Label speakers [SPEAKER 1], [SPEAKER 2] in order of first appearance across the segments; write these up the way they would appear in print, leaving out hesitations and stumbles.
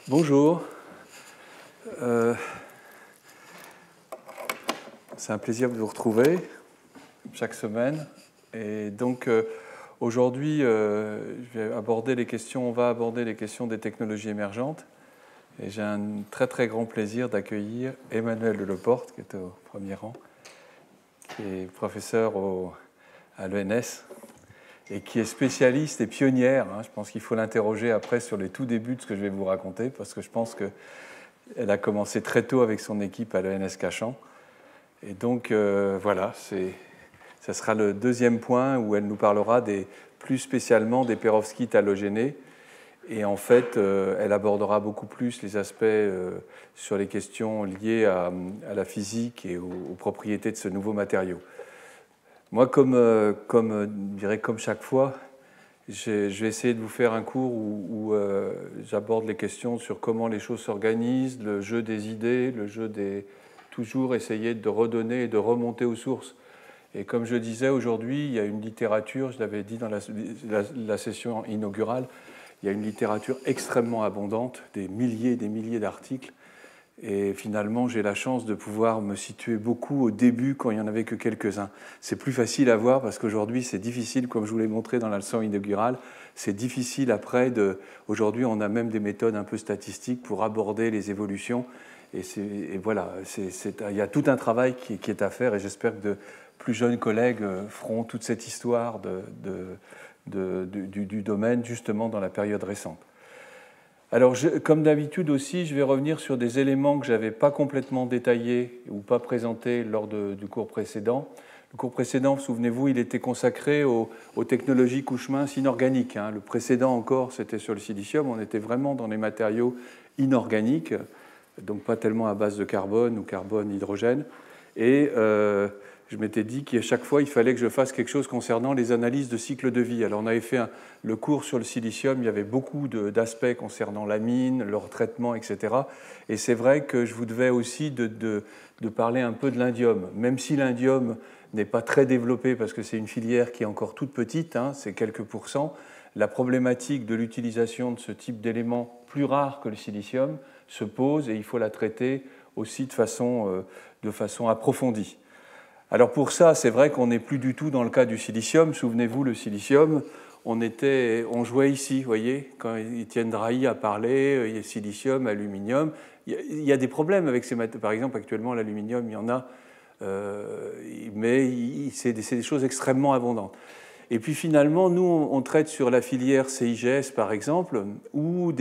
[SPEAKER 1] Bonjour. C'est un plaisir de vous retrouver chaque semaine. Et donc aujourd'hui, on va aborder les questions des technologies émergentes. Et j'ai un très très grand plaisir d'accueillir Emmanuel Deleporte, qui est au premier rang, qui est professeur à l'ENS et qui est spécialiste et pionnière. Je pense qu'il faut l'interroger après sur les tout débuts de ce que je vais vous raconter, parce que je pense qu'elle a commencé très tôt avec son équipe à l'ENS Cachan. Et donc voilà, ça sera le deuxième point où elle nous parlera plus spécialement des pérovskites halogénés. Et en fait, elle abordera beaucoup plus les aspects sur les questions liées à la physique et aux propriétés de ce nouveau matériau. Moi, comme chaque fois, je vais essayer de vous faire un cours où j'aborde les questions sur comment les choses s'organisent, le jeu des idées, toujours essayer de redonner et de remonter aux sources. Et comme je disais aujourd'hui, il y a une littérature, je l'avais dit dans la session inaugurale, il y a une littérature extrêmement abondante, des milliers d'articles. Et finalement, j'ai la chance de pouvoir me situer beaucoup au début quand il n'y en avait que quelques-uns. C'est plus facile à voir parce qu'aujourd'hui, c'est difficile, comme je vous l'ai montré dans la leçon inaugurale, c'est difficile après. Aujourd'hui, on a même des méthodes un peu statistiques pour aborder les évolutions. Et voilà, il y a tout un travail qui est à faire et j'espère que de plus jeunes collègues feront toute cette histoire du domaine justement dans la période récente. Alors, comme d'habitude aussi, je vais revenir sur des éléments que je n'avais pas complètement détaillés ou pas présentés lors du cours précédent. Le cours précédent, souvenez-vous, il était consacré aux technologies couche mince inorganiques. Le précédent encore, c'était sur le silicium. On était vraiment dans les matériaux inorganiques, donc pas tellement à base de carbone ou carbone-hydrogène. Et je m'étais dit qu'à chaque fois, il fallait que je fasse quelque chose concernant les analyses de cycle de vie. Alors, on avait fait le cours sur le silicium, il y avait beaucoup d'aspects concernant la mine, leur traitement, etc. Et c'est vrai que je vous devais aussi de parler un peu de l'indium. Même si l'indium n'est pas très développé, parce que c'est une filière qui est encore toute petite, c'est quelques pourcents, la problématique de l'utilisation de ce type d'éléments plus rares que le silicium se pose et il faut la traiter aussi de façon approfondie. Alors pour ça, c'est vrai qu'on n'est plus du tout dans le cas du silicium. Souvenez-vous, le silicium, on jouait ici, vous voyez, quand Étienne Drahi a parlé, il y a silicium, aluminium. Il y a des problèmes avec ces matériaux. Par exemple, actuellement, l'aluminium, il y en a, mais c'est des choses extrêmement abondantes. Et puis finalement, nous, on traite sur la filière CIGS, par exemple, ou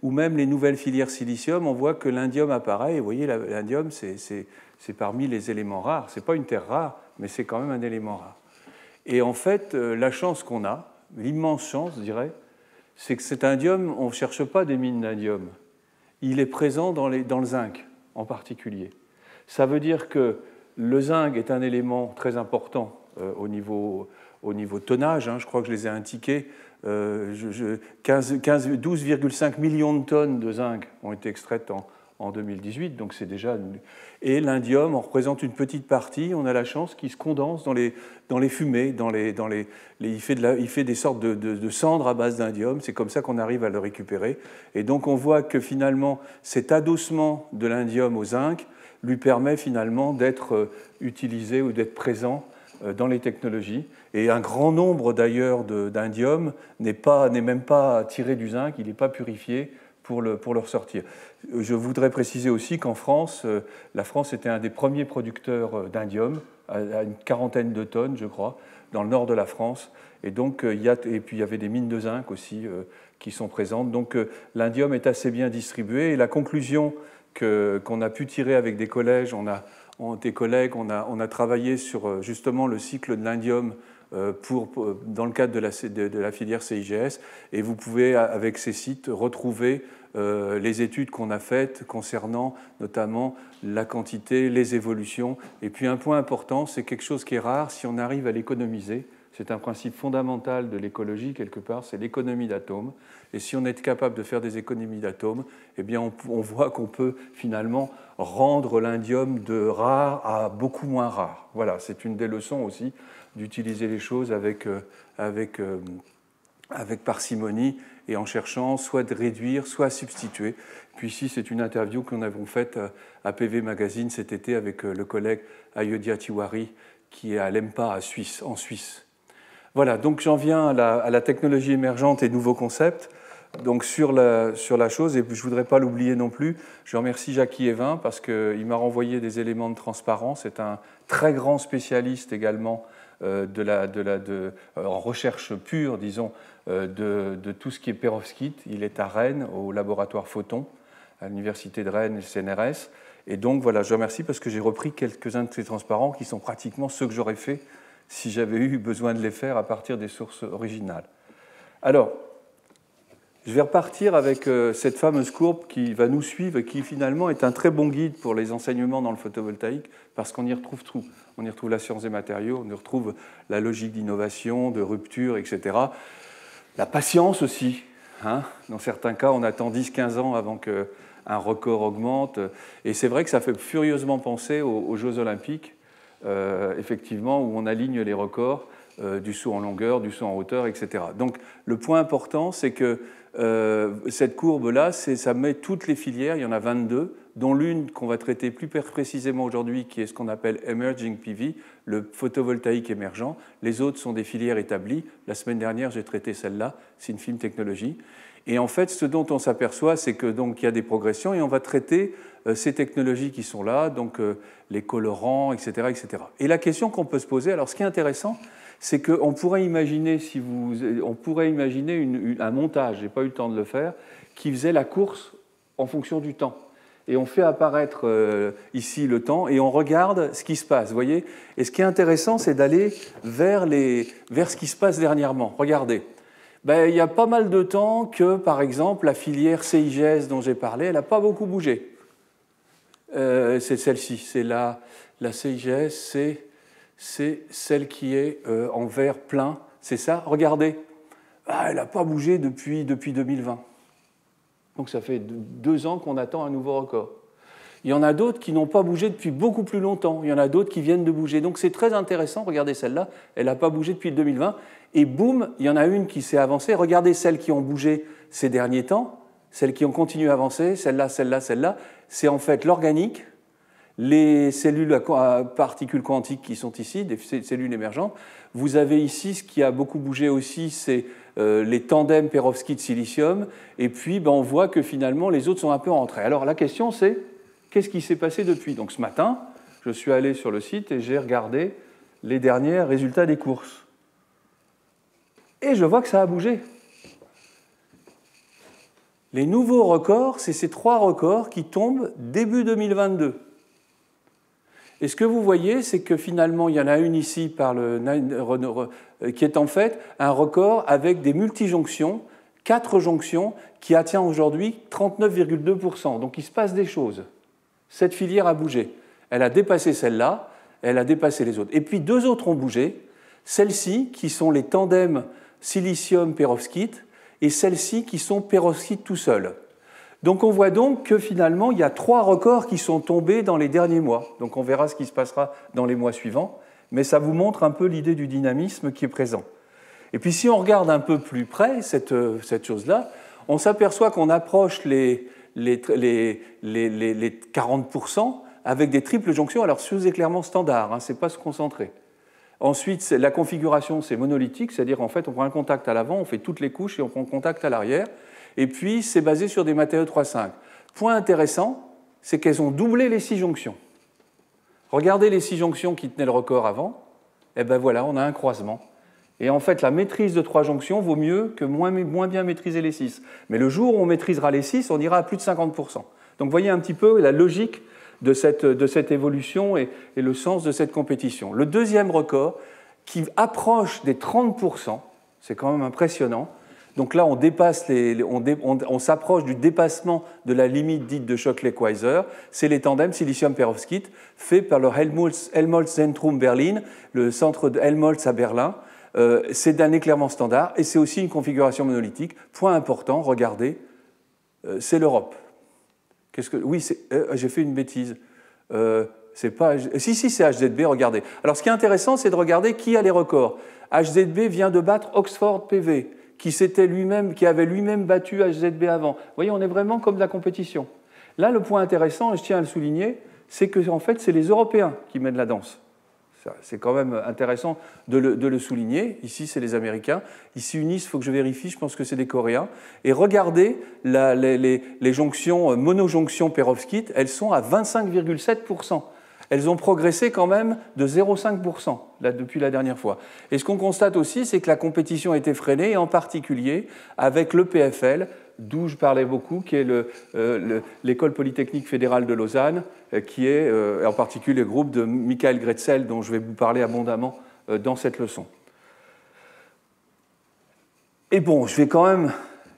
[SPEAKER 1] même les nouvelles filières silicium, on voit que l'indium apparaît. Et vous voyez, l'indium, c'est parmi les éléments rares. Ce n'est pas une terre rare, mais c'est quand même un élément rare. Et en fait, la chance qu'on a, l'immense chance, je dirais, c'est que cet indium, on ne cherche pas des mines d'indium. Il est présent dans le zinc, en particulier. Ça veut dire que le zinc est un élément très important au niveau tonnage. Je crois que je les ai indiqués. 12,5 millions de tonnes de zinc ont été extraites en 2018, donc c'est déjà... Et l'indium en représente une petite partie. On a la chance qu'il se condense dans les fumées, il fait des sortes de cendres à base d'indium. C'est comme ça qu'on arrive à le récupérer. Et donc on voit que finalement, cet adossement de l'indium au zinc lui permet finalement d'être utilisé ou d'être présent dans les technologies. Et un grand nombre d'ailleurs d'indium n'est même pas tiré du zinc, il n'est pas purifié pour le ressortir. Je voudrais préciser aussi qu'en France, la France était un des premiers producteurs d'indium, à une quarantaine de tonnes, je crois, dans le nord de la France. Et donc, et puis il y avait des mines de zinc aussi qui sont présentes. Donc l'indium est assez bien distribué. Et la conclusion qu'on a pu tirer avec des collèges, on a travaillé sur justement le cycle de l'indium dans le cadre de la filière CIGS, et vous pouvez, avec ces sites, retrouver les études qu'on a faites concernant notamment la quantité, les évolutions. Et puis un point important, c'est quelque chose qui est rare, si on arrive à l'économiser. C'est un principe fondamental de l'écologie, quelque part, c'est l'économie d'atomes. Et si on est capable de faire des économies d'atomes, eh bien on voit qu'on peut finalement rendre l'indium de rare à beaucoup moins rare. Voilà, c'est une des leçons aussi d'utiliser les choses avec avec parcimonie et en cherchant soit de réduire, soit à substituer. Puis ici, c'est une interview que nous avons faite à PV Magazine cet été avec le collègue Ayodhya Tiwari, qui est à l'EMPA en Suisse. Voilà, donc j'en viens à la technologie émergente et nouveaux concepts. Donc sur la chose, et je ne voudrais pas l'oublier non plus, je remercie Jackie Evin parce qu'il m'a renvoyé des éléments de transparence. C'est un très grand spécialiste également en recherche pure, disons, de tout ce qui est perovskite. Il est à Rennes, au laboratoire Photon, à l'université de Rennes et le CNRS. Et donc voilà, je remercie parce que j'ai repris quelques-uns de ces transparents qui sont pratiquement ceux que j'aurais fait si j'avais eu besoin de les faire à partir des sources originales. Alors, je vais repartir avec cette fameuse courbe qui va nous suivre et qui finalement est un très bon guide pour les enseignements dans le photovoltaïque parce qu'on y retrouve tout. On y retrouve la science des matériaux, on y retrouve la logique d'innovation, de rupture, etc. La patience aussi. Hein. Dans certains cas, on attend 10-15 ans avant qu'un record augmente. Et c'est vrai que ça fait furieusement penser aux Jeux Olympiques, effectivement, où on aligne les records du saut en longueur, du saut en hauteur, etc. Donc le point important, c'est que cette courbe-là, ça met toutes les filières, il y en a 22, dont l'une qu'on va traiter plus précisément aujourd'hui, qui est ce qu'on appelle Emerging PV, le photovoltaïque émergent. Les autres sont des filières établies. La semaine dernière, j'ai traité celle-là, c'est une film technologie. Et en fait, ce dont on s'aperçoit, c'est que donc il y a des progressions et on va traiter ces technologies qui sont là, donc les colorants, etc., etc. Et la question qu'on peut se poser, alors ce qui est intéressant, c'est qu'on pourrait imaginer, un montage, je n'ai pas eu le temps de le faire, qui faisait la course en fonction du temps. Et on fait apparaître ici le temps et on regarde ce qui se passe, vous voyez. Et ce qui est intéressant, c'est d'aller vers ce qui se passe dernièrement. Regardez, il y a pas mal de temps que, par exemple, la filière CIGS dont j'ai parlé, elle n'a pas beaucoup bougé. C'est celle-ci, c'est la CIGS, c'est celle qui est en vert plein, c'est ça. Regardez, elle n'a pas bougé depuis 2020. Donc ça fait 2 ans qu'on attend un nouveau record. Il y en a d'autres qui n'ont pas bougé depuis beaucoup plus longtemps. Il y en a d'autres qui viennent de bouger. Donc c'est très intéressant. Regardez celle-là, elle n'a pas bougé depuis 2020. Et boum, il y en a une qui s'est avancée. Regardez celles qui ont bougé ces derniers temps, celles qui ont continué à avancer, celle-là, celle-là, celle-là. C'est en fait l'organique, les cellules à particules quantiques qui sont ici, des cellules émergentes. Vous avez ici, ce qui a beaucoup bougé aussi, c'est les tandems perovskite-silicium. Et puis, on voit que finalement, les autres sont un peu rentrés. Alors, la question, c'est qu'est-ce qui s'est passé depuis? Donc, ce matin, je suis allé sur le site et j'ai regardé les derniers résultats des courses. Et je vois que ça a bougé. Les nouveaux records, c'est ces 3 records qui tombent début 2022. Et ce que vous voyez, c'est que finalement, il y en a une ici qui est en fait un record avec des multijonctions, 4 jonctions, qui atteint aujourd'hui 39,2%. Donc il se passe des choses. Cette filière a bougé. Elle a dépassé celle-là, elle a dépassé les autres. Et puis 2 autres ont bougé. Celles-ci, qui sont les tandems silicium-perovskite, et celles-ci qui sont perovskite tout seul. Donc on voit donc que finalement, il y a 3 records qui sont tombés dans les derniers mois. Donc on verra ce qui se passera dans les mois suivants, mais ça vous montre un peu l'idée du dynamisme qui est présent. Et puis si on regarde un peu plus près cette chose-là, on s'aperçoit qu'on approche les 40% avec des triples jonctions, alors sous éclairement standard, hein, ce n'est pas se concentrer. Ensuite, la configuration, c'est monolithique, c'est-à-dire en fait, on prend un contact à l'avant, on fait toutes les couches et on prend un contact à l'arrière. Et puis, c'est basé sur des matériaux 3,5. Point intéressant, c'est qu'elles ont doublé les 6 jonctions. Regardez les 6 jonctions qui tenaient le record avant. Et bien voilà, on a un croisement. Et en fait, la maîtrise de 3 jonctions vaut mieux que moins bien maîtriser les 6. Mais le jour où on maîtrisera les 6, on ira à plus de 50%. Donc, voyez un petit peu la logique de cette évolution et le sens de cette compétition. Le deuxième record, qui approche des 30%, c'est quand même impressionnant. Donc là, on s'approche du dépassement de la limite dite de Shockley-Queisser. C'est les tandems silicium-perovskite faits par le Helmholtz-Zentrum Berlin, le centre de Helmholtz à Berlin. C'est d'un éclairement standard et c'est aussi une configuration monolithique. Point important, regardez, c'est l'Europe. Oui, j'ai fait une bêtise. C'est pas... Si, c'est HZB, regardez. Alors, ce qui est intéressant, c'est de regarder qui a les records. HZB vient de battre Oxford PV, qui avait lui-même battu HZB avant. Vous voyez, on est vraiment comme de la compétition. Là, le point intéressant, et je tiens à le souligner, c'est que en fait, c'est les Européens qui mènent la danse. C'est quand même intéressant de le souligner. Ici, c'est les Américains. Ici, Unis, il faut que je vérifie, je pense que c'est des Coréens. Et regardez, les jonctions, monojonctions perovskites, elles sont à 25,7%. Elles ont progressé quand même de 0,5% depuis la dernière fois. Et ce qu'on constate aussi, c'est que la compétition a été freinée, et en particulier avec le PFL, d'où je parlais beaucoup, qui est l'École polytechnique fédérale de Lausanne, qui est en particulier le groupe de Michael Grätzel, dont je vais vous parler abondamment dans cette leçon. Et bon, je vais quand même,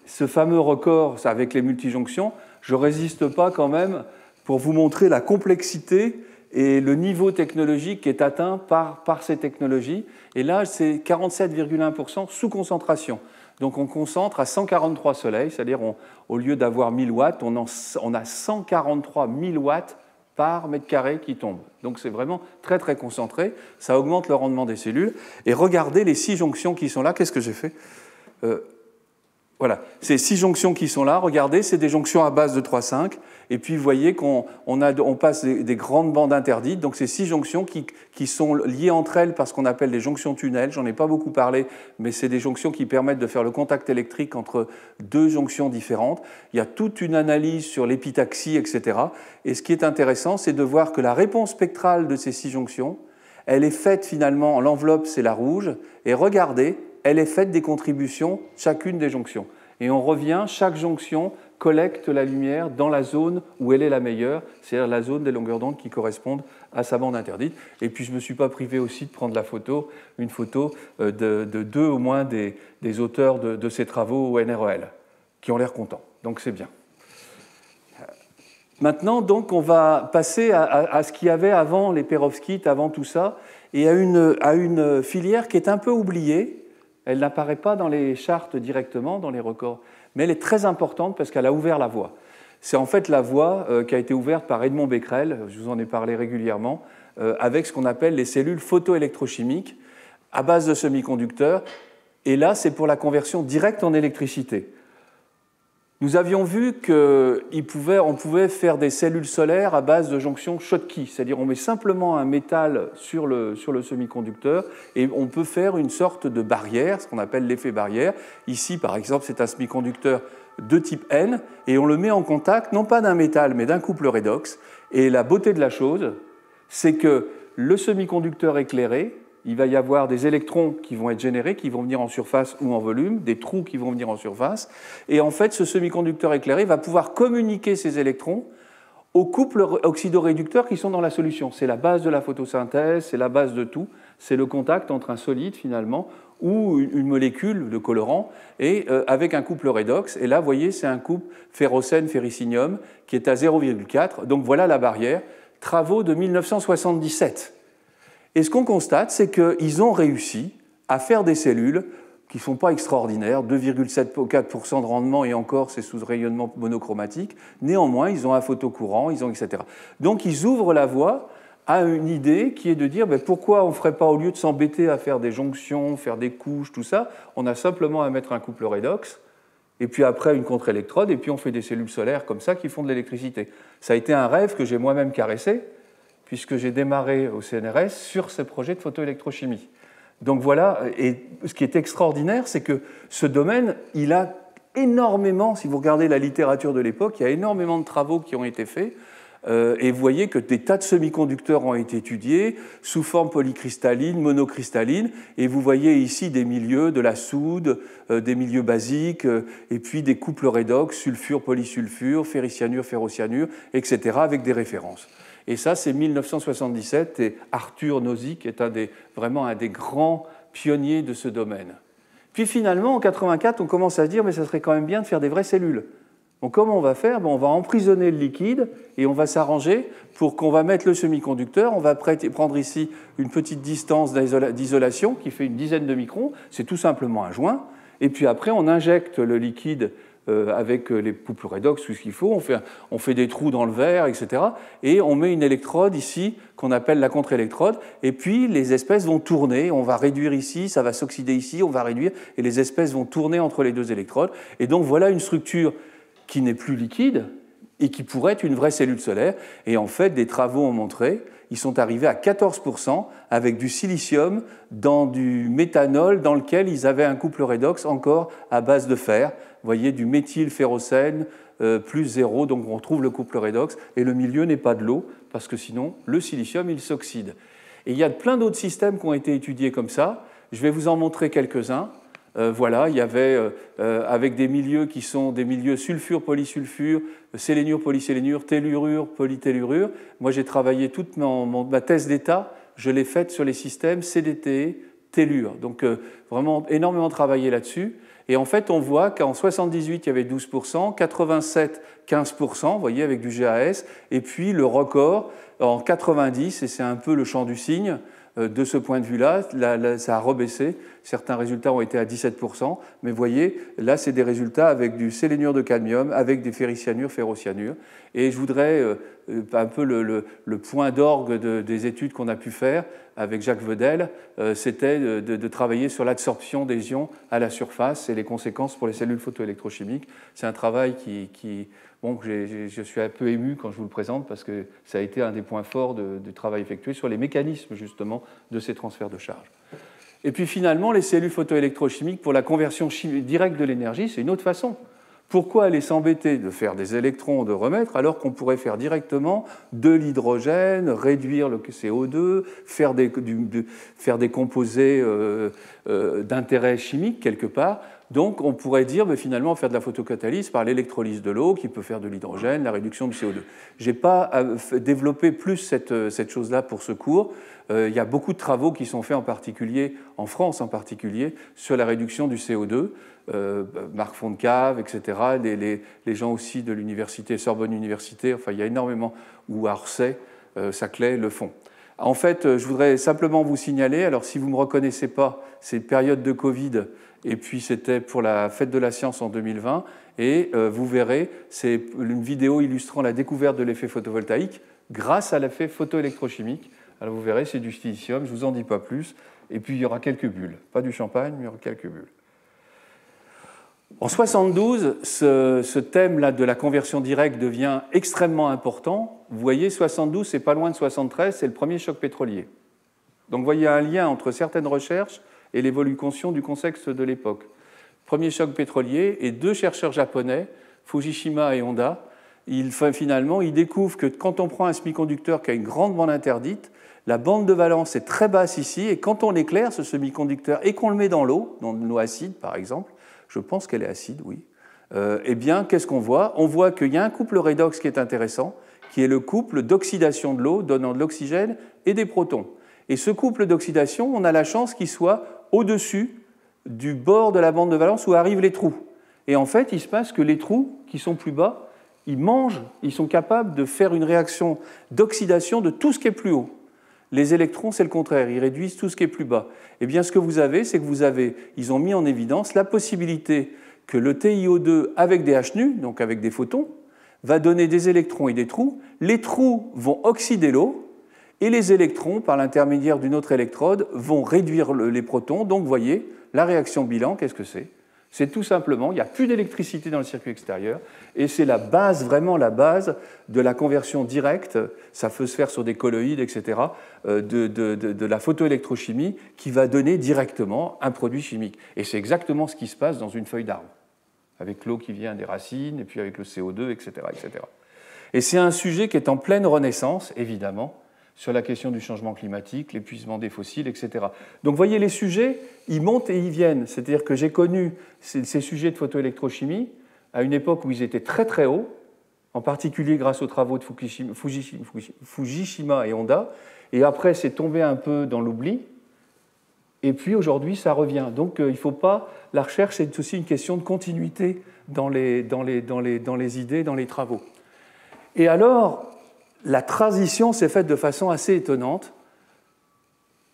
[SPEAKER 1] ce fameux record avec les multijonctions, je ne résiste pas quand même pour vous montrer la complexité et le niveau technologique qui est atteint par ces technologies. Et là, c'est 47,1% sous concentration. Donc on concentre à 143 soleils, c'est-à-dire au lieu d'avoir 1000 watts, on a 143 000 watts par mètre carré qui tombent. Donc c'est vraiment très très concentré, ça augmente le rendement des cellules. Et regardez les 6 jonctions qui sont là, qu'est-ce que j'ai fait ? Voilà, ces 6 jonctions qui sont là, regardez, c'est des jonctions à base de 3,5, et puis vous voyez qu'on passe des grandes bandes interdites, donc ces 6 jonctions qui sont liées entre elles par ce qu'on appelle des jonctions tunnels, j'en ai pas beaucoup parlé, mais c'est des jonctions qui permettent de faire le contact électrique entre 2 jonctions différentes. Il y a toute une analyse sur l'épitaxie, etc. Et ce qui est intéressant, c'est de voir que la réponse spectrale de ces 6 jonctions, elle est faite finalement, l'enveloppe c'est la rouge, et regardez, elle est faite des contributions, chacune des jonctions. Et on revient, chaque jonction collecte la lumière dans la zone où elle est la meilleure, c'est-à-dire la zone des longueurs d'onde qui correspondent à sa bande interdite. Et puis je ne me suis pas privé aussi de prendre une photo de 2 au moins des auteurs de ces travaux au NREL, qui ont l'air contents. Donc c'est bien. Maintenant, donc, on va passer à ce qu'il y avait avant les perovskites, avant tout ça, et à une filière qui est un peu oubliée. Elle n'apparaît pas dans les chartes directement, dans les records, mais elle est très importante parce qu'elle a ouvert la voie. C'est en fait la voie qui a été ouverte par Edmond Becquerel, je vous en ai parlé régulièrement, avec ce qu'on appelle les cellules photoélectrochimiques à base de semi-conducteurs. Et là, c'est pour la conversion directe en électricité. Nous avions vu qu'on pouvait faire des cellules solaires à base de jonctions Schottky, c'est-à-dire on met simplement un métal sur le semi-conducteur et on peut faire une sorte de barrière, ce qu'on appelle l'effet barrière. Ici, par exemple, c'est un semi-conducteur de type N et on le met en contact, non pas d'un métal, mais d'un couple redox. Et la beauté de la chose, c'est que le semi-conducteur éclairé, il va y avoir des électrons qui vont être générés, qui vont venir en surface ou en volume, des trous qui vont venir en surface. Et en fait, ce semi-conducteur éclairé va pouvoir communiquer ces électrons aux couples oxydoréducteurs qui sont dans la solution. C'est la base de la photosynthèse, c'est la base de tout. C'est le contact entre un solide, finalement, ou une molécule de colorant, et avec un couple redox. Et là, vous voyez, c'est un couple ferrocène-ferricinium qui est à 0,4. Donc voilà la barrière. Travaux de 1977. Et ce qu'on constate, c'est qu'ils ont réussi à faire des cellules qui ne sont pas extraordinaires, 2,4% de rendement, et encore, c'est sous rayonnement monochromatique. Néanmoins, ils ont un photocourant, etc. Donc, ils ouvrent la voie à une idée qui est de dire pourquoi on ne ferait pas, au lieu de s'embêter à faire des jonctions, faire des couches, tout ça, on a simplement à mettre un couple redox, et puis après une contre-électrode, et puis on fait des cellules solaires comme ça qui font de l'électricité. Ça a été un rêve que j'ai moi-même caressé, puisque j'ai démarré au CNRS sur ce projet de photoélectrochimie. Donc voilà, et ce qui est extraordinaire, c'est que ce domaine, il a énormément, si vous regardez la littérature de l'époque, il y a énormément de travaux qui ont été faits, et vous voyez que des tas de semi-conducteurs ont été étudiés sous forme polycristalline, monocristalline, et vous voyez ici des milieux, de la soude, des milieux basiques, et puis des couples redox, sulfure, polysulfure, ferricyanure, ferrocyanure, etc., avec des références. Et ça, c'est 1977, et Arthur Nozick est vraiment un des grands pionniers de ce domaine. Puis finalement, en 1984, on commence à se dire mais ça serait quand même bien de faire des vraies cellules. Donc comment on va faire ? On va emprisonner le liquide et on va s'arranger pour qu'on va mettre le semi-conducteur, on va prendre ici une petite distance d'isolation qui fait une dizaine de microns, c'est tout simplement un joint, et puis après on injecte le liquide avec les couples redox, tout ce qu'il faut, on fait des trous dans le verre, etc. Et on met une électrode ici, qu'on appelle la contre-électrode, et puis les espèces vont tourner, on va réduire ici, ça va s'oxyder ici, on va réduire, et les espèces vont tourner entre les deux électrodes. Et donc voilà une structure qui n'est plus liquide, et qui pourrait être une vraie cellule solaire. Et en fait, des travaux ont montré, ils sont arrivés à 14% avec du silicium dans du méthanol dans lequel ils avaient un couple redox encore à base de fer. Vous voyez, du méthylférocène plus 0, donc on retrouve le couple redox, et le milieu n'est pas de l'eau, parce que sinon, le silicium, il s'oxyde. Et il y a plein d'autres systèmes qui ont été étudiés comme ça. Je vais vous en montrer quelques-uns. Voilà, il y avait avec des milieux qui sont des milieux sulfure, polysulfure, sélénure, polysélénure, tellurure, polytellurure. Moi, j'ai travaillé toute ma thèse d'état, je l'ai faite sur les systèmes CDT, tellure. Donc, vraiment énormément travaillé là-dessus. Et en fait, on voit qu'en 78, il y avait 12%, 87, 15%, vous voyez, avec du GAS, et puis le record en 90, et c'est un peu le champ du cygne, de ce point de vue-là, ça a rebaissé. Certains résultats ont été à 17%, mais vous voyez, là, c'est des résultats avec du sélénure de cadmium, avec des ferricyanures, ferrocyanures. Et je voudrais, un peu le point d'orgue des études qu'on a pu faire avec Jacques Vedel, c'était de travailler sur l'absorption des ions à la surface et les conséquences pour les cellules photoélectrochimiques. C'est un travail bon, je suis un peu ému quand je vous le présente parce que ça a été un des points forts du travail effectué sur les mécanismes justement de ces transferts de charge. Et puis finalement, les cellules photoélectrochimiques pour la conversion directe de l'énergie, c'est une autre façon. Pourquoi aller s'embêter de faire des électrons, de remettre, alors qu'on pourrait faire directement de l'hydrogène, réduire le CO2, faire des composés d'intérêt chimique quelque part. Donc on pourrait dire finalement faire de la photocatalyse par l'électrolyse de l'eau qui peut faire de l'hydrogène, la réduction du CO2. Je n'ai pas développé plus cette chose-là pour ce cours. Il y a beaucoup de travaux qui sont faits en particulier, en France en particulier, sur la réduction du CO2. Marc Fontcave, etc., les gens aussi de l'université, Sorbonne Université, enfin il y a énormément, ou à Orsay, Saclay le font. En fait, je voudrais simplement vous signaler, alors si vous ne me reconnaissez pas, c'est une période de Covid, et puis c'était pour la Fête de la Science en 2020, et vous verrez, c'est une vidéo illustrant la découverte de l'effet photovoltaïque grâce à l'effet photoélectrochimique. Alors vous verrez, c'est du silicium, je ne vous en dis pas plus, et puis il y aura quelques bulles, pas du champagne, mais il y aura quelques bulles. En 72, ce thème-là de la conversion directe devient extrêmement important. Vous voyez, 72, c'est pas loin de 73, c'est le premier choc pétrolier. Donc vous voyez un lien entre certaines recherches et l'évolution du contexte de l'époque. Premier choc pétrolier, et deux chercheurs japonais, Fujishima et Honda, finalement, ils découvrent que quand on prend un semi-conducteur qui a une grande bande interdite, la bande de valence est très basse ici, et quand on éclaire ce semi-conducteur et qu'on le met dans l'eau acide par exemple, je pense qu'elle est acide, oui. Eh bien, qu'est-ce qu'on voit? On voit qu'il y a un couple redox qui est intéressant, qui est le couple d'oxydation de l'eau, donnant de l'oxygène et des protons. Et ce couple d'oxydation, on a la chance qu'il soit au-dessus du bord de la bande de valence où arrivent les trous. Et en fait, il se passe que les trous qui sont plus bas, ils sont capables de faire une réaction d'oxydation de tout ce qui est plus haut. Les électrons, c'est le contraire, ils réduisent tout ce qui est plus bas. Eh bien, ce que vous avez, c'est que ils ont mis en évidence la possibilité que le TiO2 avec des H nu, donc avec des photons, va donner des électrons et des trous. Les trous vont oxyder l'eau, et les électrons, par l'intermédiaire d'une autre électrode, vont réduire les protons. Donc, vous voyez, la réaction bilan, qu'est-ce que c'est? C'est tout simplement, il n'y a plus d'électricité dans le circuit extérieur, et c'est la base, vraiment la base de la conversion directe, ça peut se faire sur des colloïdes, etc., de la photoélectrochimie qui va donner directement un produit chimique. Et c'est exactement ce qui se passe dans une feuille d'arbre, avec l'eau qui vient des racines, et puis avec le CO2, etc., etc. Et c'est un sujet qui est en pleine renaissance, évidemment, sur la question du changement climatique, l'épuisement des fossiles, etc. Donc vous voyez, les sujets, ils montent et ils viennent. C'est-à-dire que j'ai connu ces sujets de photoélectrochimie à une époque où ils étaient très très hauts, en particulier grâce aux travaux de Fujishima et Honda, et après c'est tombé un peu dans l'oubli, et puis aujourd'hui ça revient. Donc il ne faut pas... La recherche, c'est aussi une question de continuité dans les idées, dans les travaux. Et alors... La transition s'est faite de façon assez étonnante.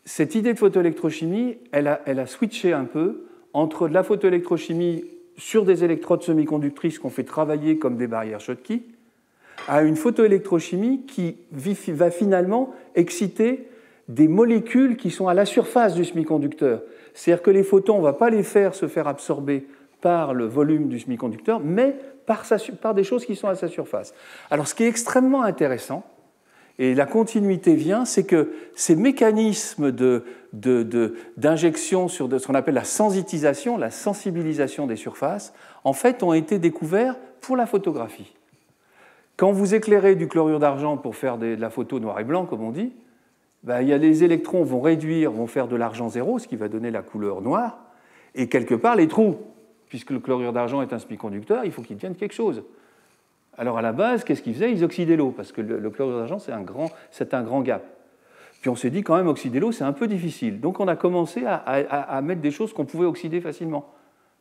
[SPEAKER 1] Cette idée de photoélectrochimie, elle a switché un peu entre de la photoélectrochimie sur des électrodes semi-conductrices qu'on fait travailler comme des barrières Schottky, à une photoélectrochimie qui va finalement exciter des molécules qui sont à la surface du semi-conducteur. C'est-à-dire que les photons, on ne va pas les faire se faire absorber par le volume du semi-conducteur, mais par des choses qui sont à sa surface. Alors ce qui est extrêmement intéressant, et la continuité vient, c'est que ces mécanismes d'injection sur ce qu'on appelle la sensitisation, la sensibilisation des surfaces, en fait, ont été découverts pour la photographie. Quand vous éclairez du chlorure d'argent pour faire de la photo noir et blanc, comme on dit, les électrons vont réduire, vont faire de l'argent zéro, ce qui va donner la couleur noire, et quelque part, les trous, puisque le chlorure d'argent est un semi-conducteur, il faut qu'il devienne quelque chose. Alors à la base, qu'est-ce qu'ils faisaient? Ils oxydaient l'eau, parce que le chlorure d'argent, c'est un grand gap. Puis on s'est dit, quand même, oxyder l'eau, c'est un peu difficile. Donc on a commencé à mettre des choses qu'on pouvait oxyder facilement.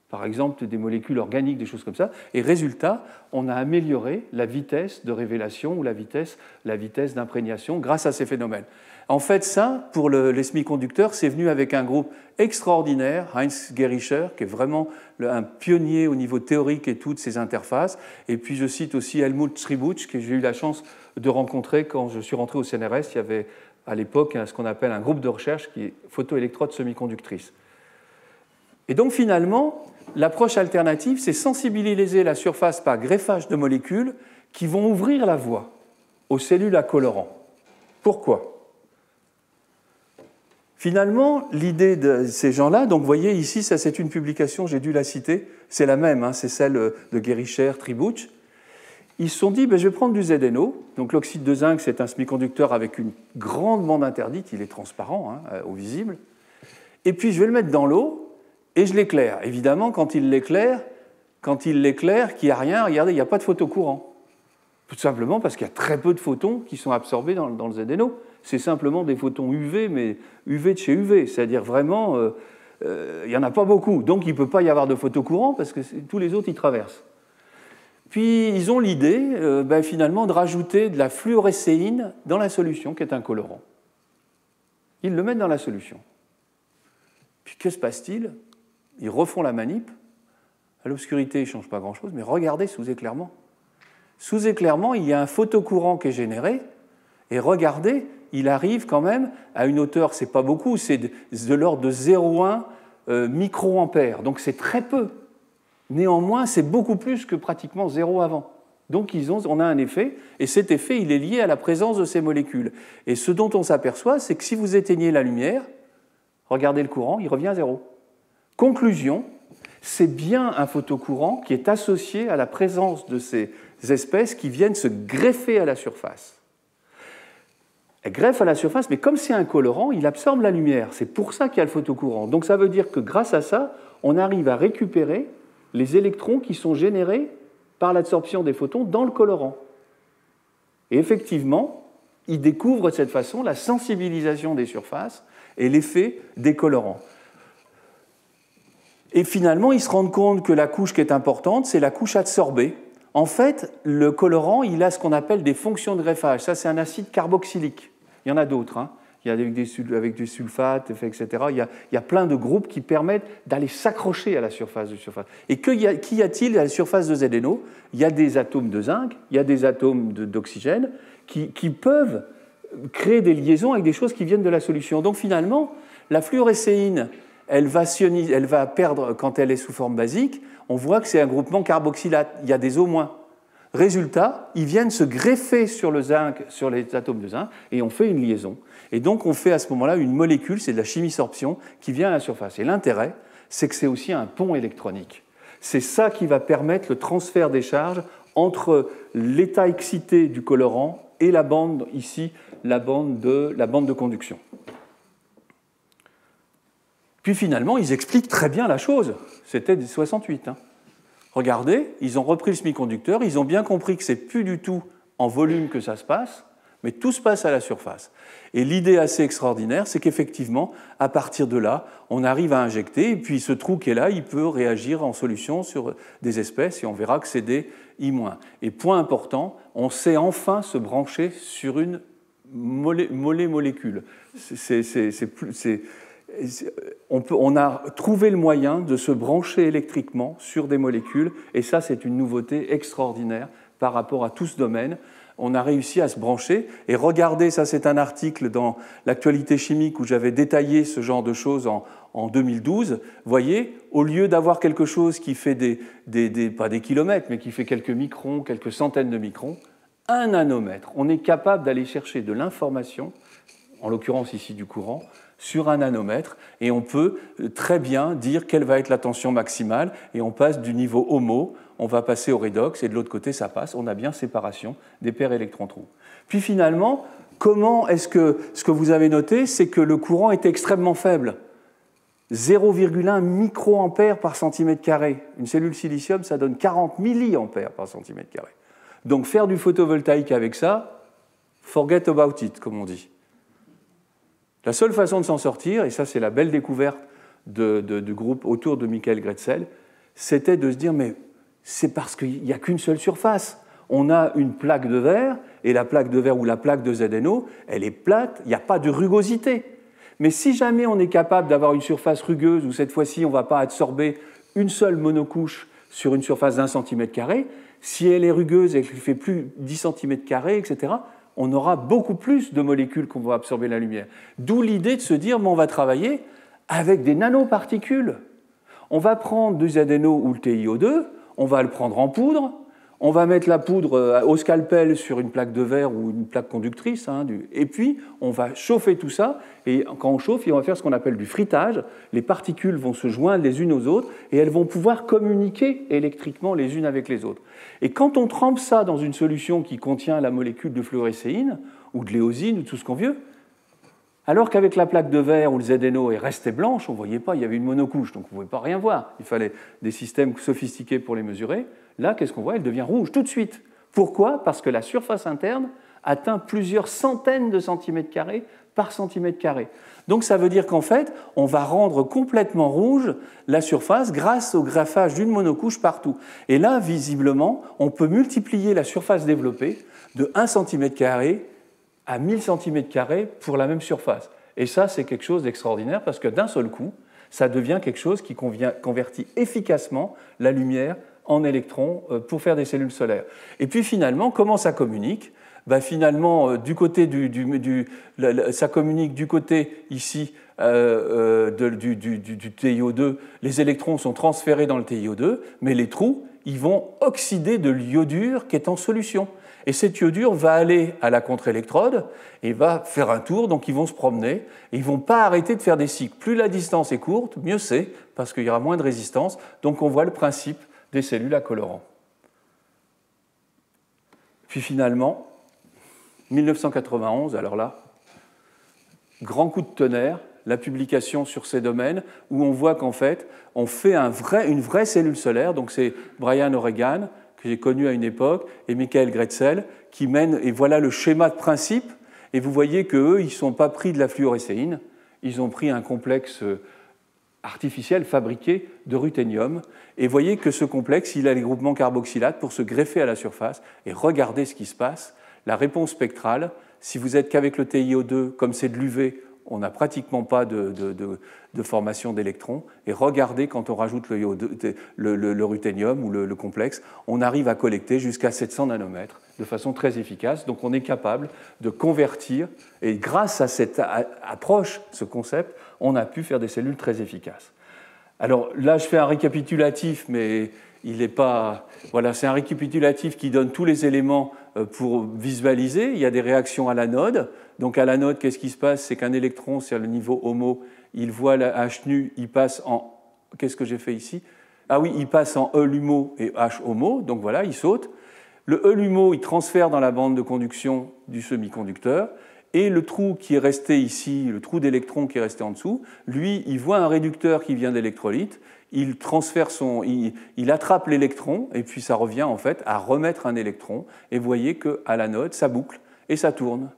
[SPEAKER 1] Par exemple, des molécules organiques, des choses comme ça. Et résultat, on a amélioré la vitesse de révélation ou la vitesse d'imprégnation grâce à ces phénomènes. En fait, ça, pour les semi-conducteurs, c'est venu avec un groupe extraordinaire, Heinz Gerischer, qui est vraiment un pionnier au niveau théorique et tout de ces interfaces. Et puis je cite aussi Helmut Tributsch, que j'ai eu la chance de rencontrer quand je suis rentré au CNRS. Il y avait à l'époque ce qu'on appelle un groupe de recherche qui est photoélectrode semi-conductrice. Et donc finalement, l'approche alternative, c'est sensibiliser la surface par greffage de molécules qui vont ouvrir la voie aux cellules à colorant. Pourquoi ? Finalement, l'idée de ces gens-là, donc vous voyez ici, ça c'est une publication, j'ai dû la citer, c'est la même, c'est celle de Gerischer, Tributsch. Ils se sont dit, je vais prendre du ZNO, donc l'oxyde de zinc c'est un semi-conducteur avec une grande bande interdite, il est transparent, au visible, et puis je vais le mettre dans l'eau et je l'éclaire. Évidemment, quand il l'éclaire, qu'il n'y a rien, regardez, il n'y a pas de photocourant. Tout simplement parce qu'il y a très peu de photons qui sont absorbés dans le ZNO. C'est simplement des photons UV, mais UV de chez UV, c'est-à-dire vraiment, il n'y en a pas beaucoup. Donc il ne peut pas y avoir de photocourant parce que tous les autres y traversent. Puis ils ont l'idée, finalement, de rajouter de la fluorescéine dans la solution, qui est un colorant. Ils le mettent dans la solution. Puis que se passe-t-il? Ils refont la manip. À l'obscurité, il ne change pas grand-chose, mais regardez sous éclairement. Sous éclairement, il y a un photocourant qui est généré, et regardez, il arrive quand même à une hauteur, c'est pas beaucoup, c'est de l'ordre de 0,1 microampères, donc c'est très peu. Néanmoins, c'est beaucoup plus que pratiquement 0 avant. Donc on a un effet, et cet effet, il est lié à la présence de ces molécules. Et ce dont on s'aperçoit, c'est que si vous éteignez la lumière, regardez le courant, il revient à 0. Conclusion, c'est bien un photocourant qui est associé à la présence de ces espèces qui viennent se greffer à la surface. Elle greffe à la surface, mais comme c'est un colorant, il absorbe la lumière. C'est pour ça qu'il y a le photocourant. Donc ça veut dire que grâce à ça, on arrive à récupérer les électrons qui sont générés par l'absorption des photons dans le colorant. Et effectivement, ils découvrent de cette façon la sensibilisation des surfaces et l'effet des colorants. Et finalement, ils se rendent compte que la couche qui est importante, c'est la couche adsorbée. En fait, le colorant, il a ce qu'on appelle des fonctions de greffage. Ça, c'est un acide carboxylique. Il y en a d'autres. Il y a avec du sulfate, etc. Il y a plein de groupes qui permettent d'aller s'accrocher à la surface de surface. Et qu'y a-t-il à la surface de ZNO? Il y a des atomes de zinc, il y a des atomes d'oxygène qui peuvent créer des liaisons avec des choses qui viennent de la solution. Donc finalement, la fluorescéine, elle va perdre quand elle est sous forme basique. On voit que c'est un groupement carboxylate. Il y a des O-. Résultat, ils viennent se greffer sur le zinc, sur les atomes de zinc, et on fait une liaison. Et donc on fait à ce moment-là une molécule, c'est de la chimie-sorption, qui vient à la surface. Et l'intérêt, c'est que c'est aussi un pont électronique. C'est ça qui va permettre le transfert des charges entre l'état excité du colorant et la bande, ici, la bande de conduction. Puis finalement, ils expliquent très bien la chose. C'était 68. Regardez, ils ont repris le semi-conducteur, ils ont bien compris que ce n'est plus du tout en volume que ça se passe, mais tout se passe à la surface. Et l'idée assez extraordinaire, c'est qu'effectivement, à partir de là, on arrive à injecter, et puis ce trou qui est là, il peut réagir en solution sur des espèces, et on verra que c'est des I-. Et point important, on sait enfin se brancher sur une molécule. on a trouvé le moyen de se brancher électriquement sur des molécules, et ça, c'est une nouveauté extraordinaire par rapport à tout ce domaine. On a réussi à se brancher, et regardez, ça c'est un article dans l'actualité chimique où j'avais détaillé ce genre de choses en 2012. Vous voyez, au lieu d'avoir quelque chose qui fait pas des kilomètres, mais qui fait quelques microns, quelques centaines de microns, 1 nanomètre, on est capable d'aller chercher de l'information, en l'occurrence ici du courant, sur 1 nanomètre, et on peut très bien dire quelle va être la tension maximale, et on passe du niveau HOMO, on va passer au redox, et de l'autre côté, ça passe, on a bien séparation des paires électrons-trous. Puis finalement, comment est-ce que ce que vous avez noté, c'est que le courant est extrêmement faible, 0,1 microampère par centimètre carré. Une cellule silicium, ça donne 40 milliampères par centimètre carré. Donc faire du photovoltaïque avec ça, forget about it, comme on dit. La seule façon de s'en sortir, et ça c'est la belle découverte du groupe autour de Michael Grätzel, c'était de se dire, mais c'est parce qu'il n'y a qu'une seule surface. On a une plaque de verre, et la plaque de verre ou la plaque de ZNO, elle est plate, il n'y a pas de rugosité. Mais si jamais on est capable d'avoir une surface rugueuse, où cette fois-ci on ne va pas absorber une seule monocouche sur une surface d'1 cm², si elle est rugueuse et qu'elle fait plus 10 cm², etc., on aura beaucoup plus de molécules qu'on va absorber la lumière. D'où l'idée de se dire, on va travailler avec des nanoparticules. On va prendre du ZNO ou le TiO2, on va le prendre en poudre, on va mettre la poudre au scalpel sur une plaque de verre ou une plaque conductrice, et puis on va chauffer tout ça, et quand on chauffe, on va faire ce qu'on appelle du frittage. Les particules vont se joindre les unes aux autres, et elles vont pouvoir communiquer électriquement les unes avec les autres. Et quand on trempe ça dans une solution qui contient la molécule de fluorescéine, ou de l'éosine, ou tout ce qu'on veut, alors qu'avec la plaque de verre où le ZNO est resté blanche, on ne voyait pas, il y avait une monocouche, donc on ne pouvait pas rien voir. Il fallait des systèmes sophistiqués pour les mesurer. Là, qu'est-ce qu'on voit? Elle devient rouge tout de suite. Pourquoi? Parce que la surface interne atteint plusieurs centaines de centimètres carrés par centimètre carré. Donc ça veut dire qu'en fait, on va rendre complètement rouge la surface grâce au graphage d'une monocouche partout. Et là, visiblement, on peut multiplier la surface développée de 1 cm² à 1000 cm² pour la même surface. Et ça, c'est quelque chose d'extraordinaire parce que d'un seul coup, ça devient quelque chose qui convertit efficacement la lumière en électrons pour faire des cellules solaires. Et puis finalement, comment ça communique? Finalement, du côté ça communique du côté ici du TiO2, les électrons sont transférés dans le TiO2, mais les trous, ils vont oxyder de l'iodure qui est en solution. Et cet iodure va aller à la contre-électrode et va faire un tour, donc ils vont se promener, et ils ne vont pas arrêter de faire des cycles. Plus la distance est courte, mieux c'est, parce qu'il y aura moins de résistance, donc on voit le principe des cellules à colorant. Puis finalement, 1991, alors là, grand coup de tonnerre, la publication sur ces domaines, où on voit qu'en fait, on fait une vraie cellule solaire, donc c'est Brian O'Regan, que j'ai connu à une époque, et Michael Grätzel, qui mènent, et voilà le schéma de principe, et vous voyez qu'eux, ils ne sont pas pris de la fluorescéine, ils ont pris un complexe artificiel fabriqué de ruthénium, et vous voyez que ce complexe, il a les groupements carboxylates pour se greffer à la surface, et regardez ce qui se passe, la réponse spectrale, si vous êtes qu'avec le TiO2, comme c'est de l'UV, on n'a pratiquement pas de formation d'électrons. Et regardez, quand on rajoute le ruthénium ou le complexe, on arrive à collecter jusqu'à 700 nanomètres de façon très efficace. Donc on est capable de convertir, et grâce à cette approche, ce concept, on a pu faire des cellules très efficaces. Alors là, je fais un récapitulatif, mais il n'est pas... Voilà, c'est un récapitulatif qui donne tous les éléments pour visualiser. Il y a des réactions à l'anode. Donc à l'anode, qu'est-ce qui se passe? C'est qu'un électron, c'est le niveau HOMO, il voit la H nu, il passe en... Qu'est-ce que j'ai fait ici? Ah oui, il passe en E LUMO et H HOMO, donc voilà, il saute. Le E LUMO, il transfère dans la bande de conduction du semi-conducteur, et le trou qui est resté ici, le trou d'électron qui est resté en dessous, lui, il voit un réducteur qui vient d'électrolyte, il transfère il attrape l'électron, et puis ça revient en fait à remettre un électron, et vous voyez qu'à l'anode, ça boucle et ça tourne.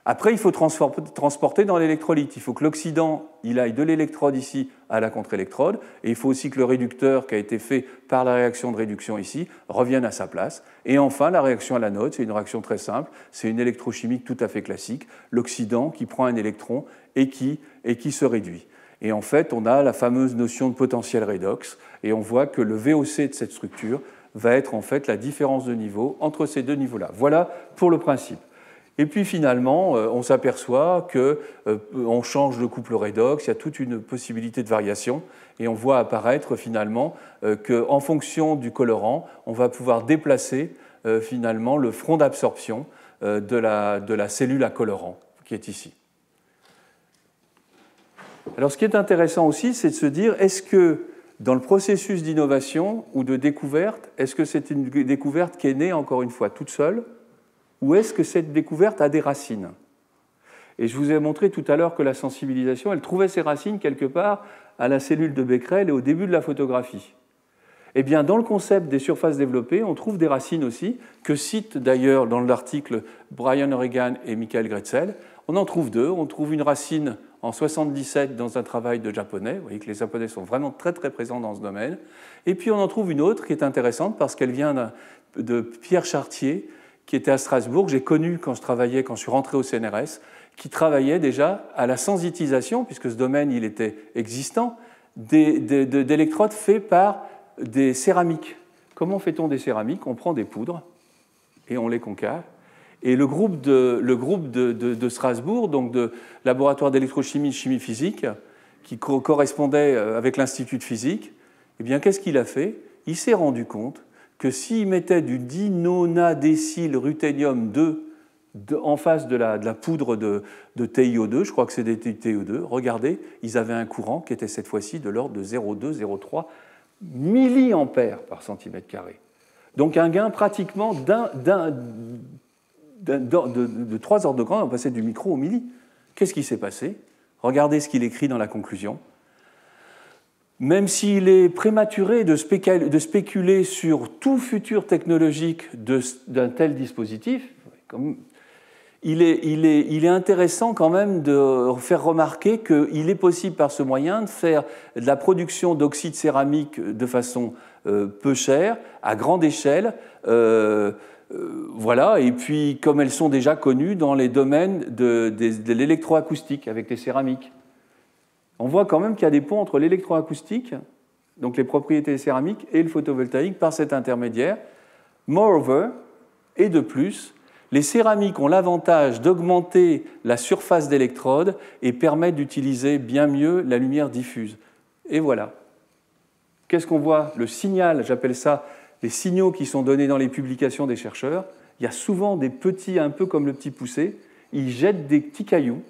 [SPEAKER 1] Après, il faut transporter dans l'électrolyte. Il faut que l'oxydant il aille de l'électrode ici à la contre-électrode, et il faut aussi que le réducteur qui a été fait par la réaction de réduction ici revienne à sa place. Et enfin, la réaction à l'anode, c'est une réaction très simple, c'est une électrochimique tout à fait classique, l'oxydant qui prend un électron et qui se réduit. Et en fait, on a la fameuse notion de potentiel redox, et on voit que le VOC de cette structure va être en fait la différence de niveau entre ces deux niveaux-là. Voilà pour le principe. Et puis finalement, on s'aperçoit qu'on change le couple redox, il y a toute une possibilité de variation, et on voit apparaître finalement qu'en fonction du colorant, on va pouvoir déplacer finalement le front d'absorption de la cellule à colorant qui est ici. Alors ce qui est intéressant aussi, c'est de se dire, est-ce que dans le processus d'innovation ou de découverte, est-ce que c'est une découverte qui est née, encore une fois, toute seule, ou est-ce que cette découverte a des racines? Et je vous ai montré tout à l'heure que la sensibilisation, elle trouvait ses racines quelque part à la cellule de Becquerel et au début de la photographie. Eh bien, dans le concept des surfaces développées, on trouve des racines aussi, que citent d'ailleurs dans l'article Brian O'Regan et Michael Grätzel. On en trouve deux. On trouve une racine en 1977 dans un travail de Japonais. Vous voyez que les Japonais sont vraiment très très présents dans ce domaine. Et puis on en trouve une autre qui est intéressante parce qu'elle vient de Pierre Chartier, qui était à Strasbourg. J'ai connu quand je suis rentré au CNRS, qui travaillait déjà à la sensitisation, puisque ce domaine il était existant, d'électrodes faits par des céramiques. Comment fait-on des céramiques? On prend des poudres et on les concave. Et le groupe de Strasbourg, donc de laboratoire d'électrochimie et de chimie physique, qui correspondait avec l'Institut de physique, eh bien, qu'est-ce qu'il a fait? Il s'est rendu compte que s'il mettait du dinonadécylruthénium 2 en face de la poudre de TiO2, je crois que c'est des TiO2, regardez, ils avaient un courant qui était cette fois-ci de l'ordre de 0,2-0,3 milliampères par centimètre carré. Donc un gain pratiquement de 3 ordres de grandeur, on passait du micro au milli. Qu'est-ce qui s'est passé? Regardez ce qu'il écrit dans la conclusion. Même s'il est prématuré de spéculer sur tout futur technologique d'un tel dispositif, il est intéressant quand même de faire remarquer qu'il est possible par ce moyen de faire de la production d'oxyde céramique de façon peu chère, à grande échelle, voilà, et puis comme elles sont déjà connues dans les domaines de l'électroacoustique avec les céramiques. On voit quand même qu'il y a des ponts entre l'électroacoustique, donc les propriétés des céramiques, et le photovoltaïque par cet intermédiaire. Moreover, et de plus, les céramiques ont l'avantage d'augmenter la surface d'électrode et permettent d'utiliser bien mieux la lumière diffuse. Et voilà. Qu'est-ce qu'on voit? Le signal, j'appelle ça les signaux qui sont donnés dans les publications des chercheurs. Il y a souvent des petits, un peu comme le petit poussé, ils jettent des petits cailloux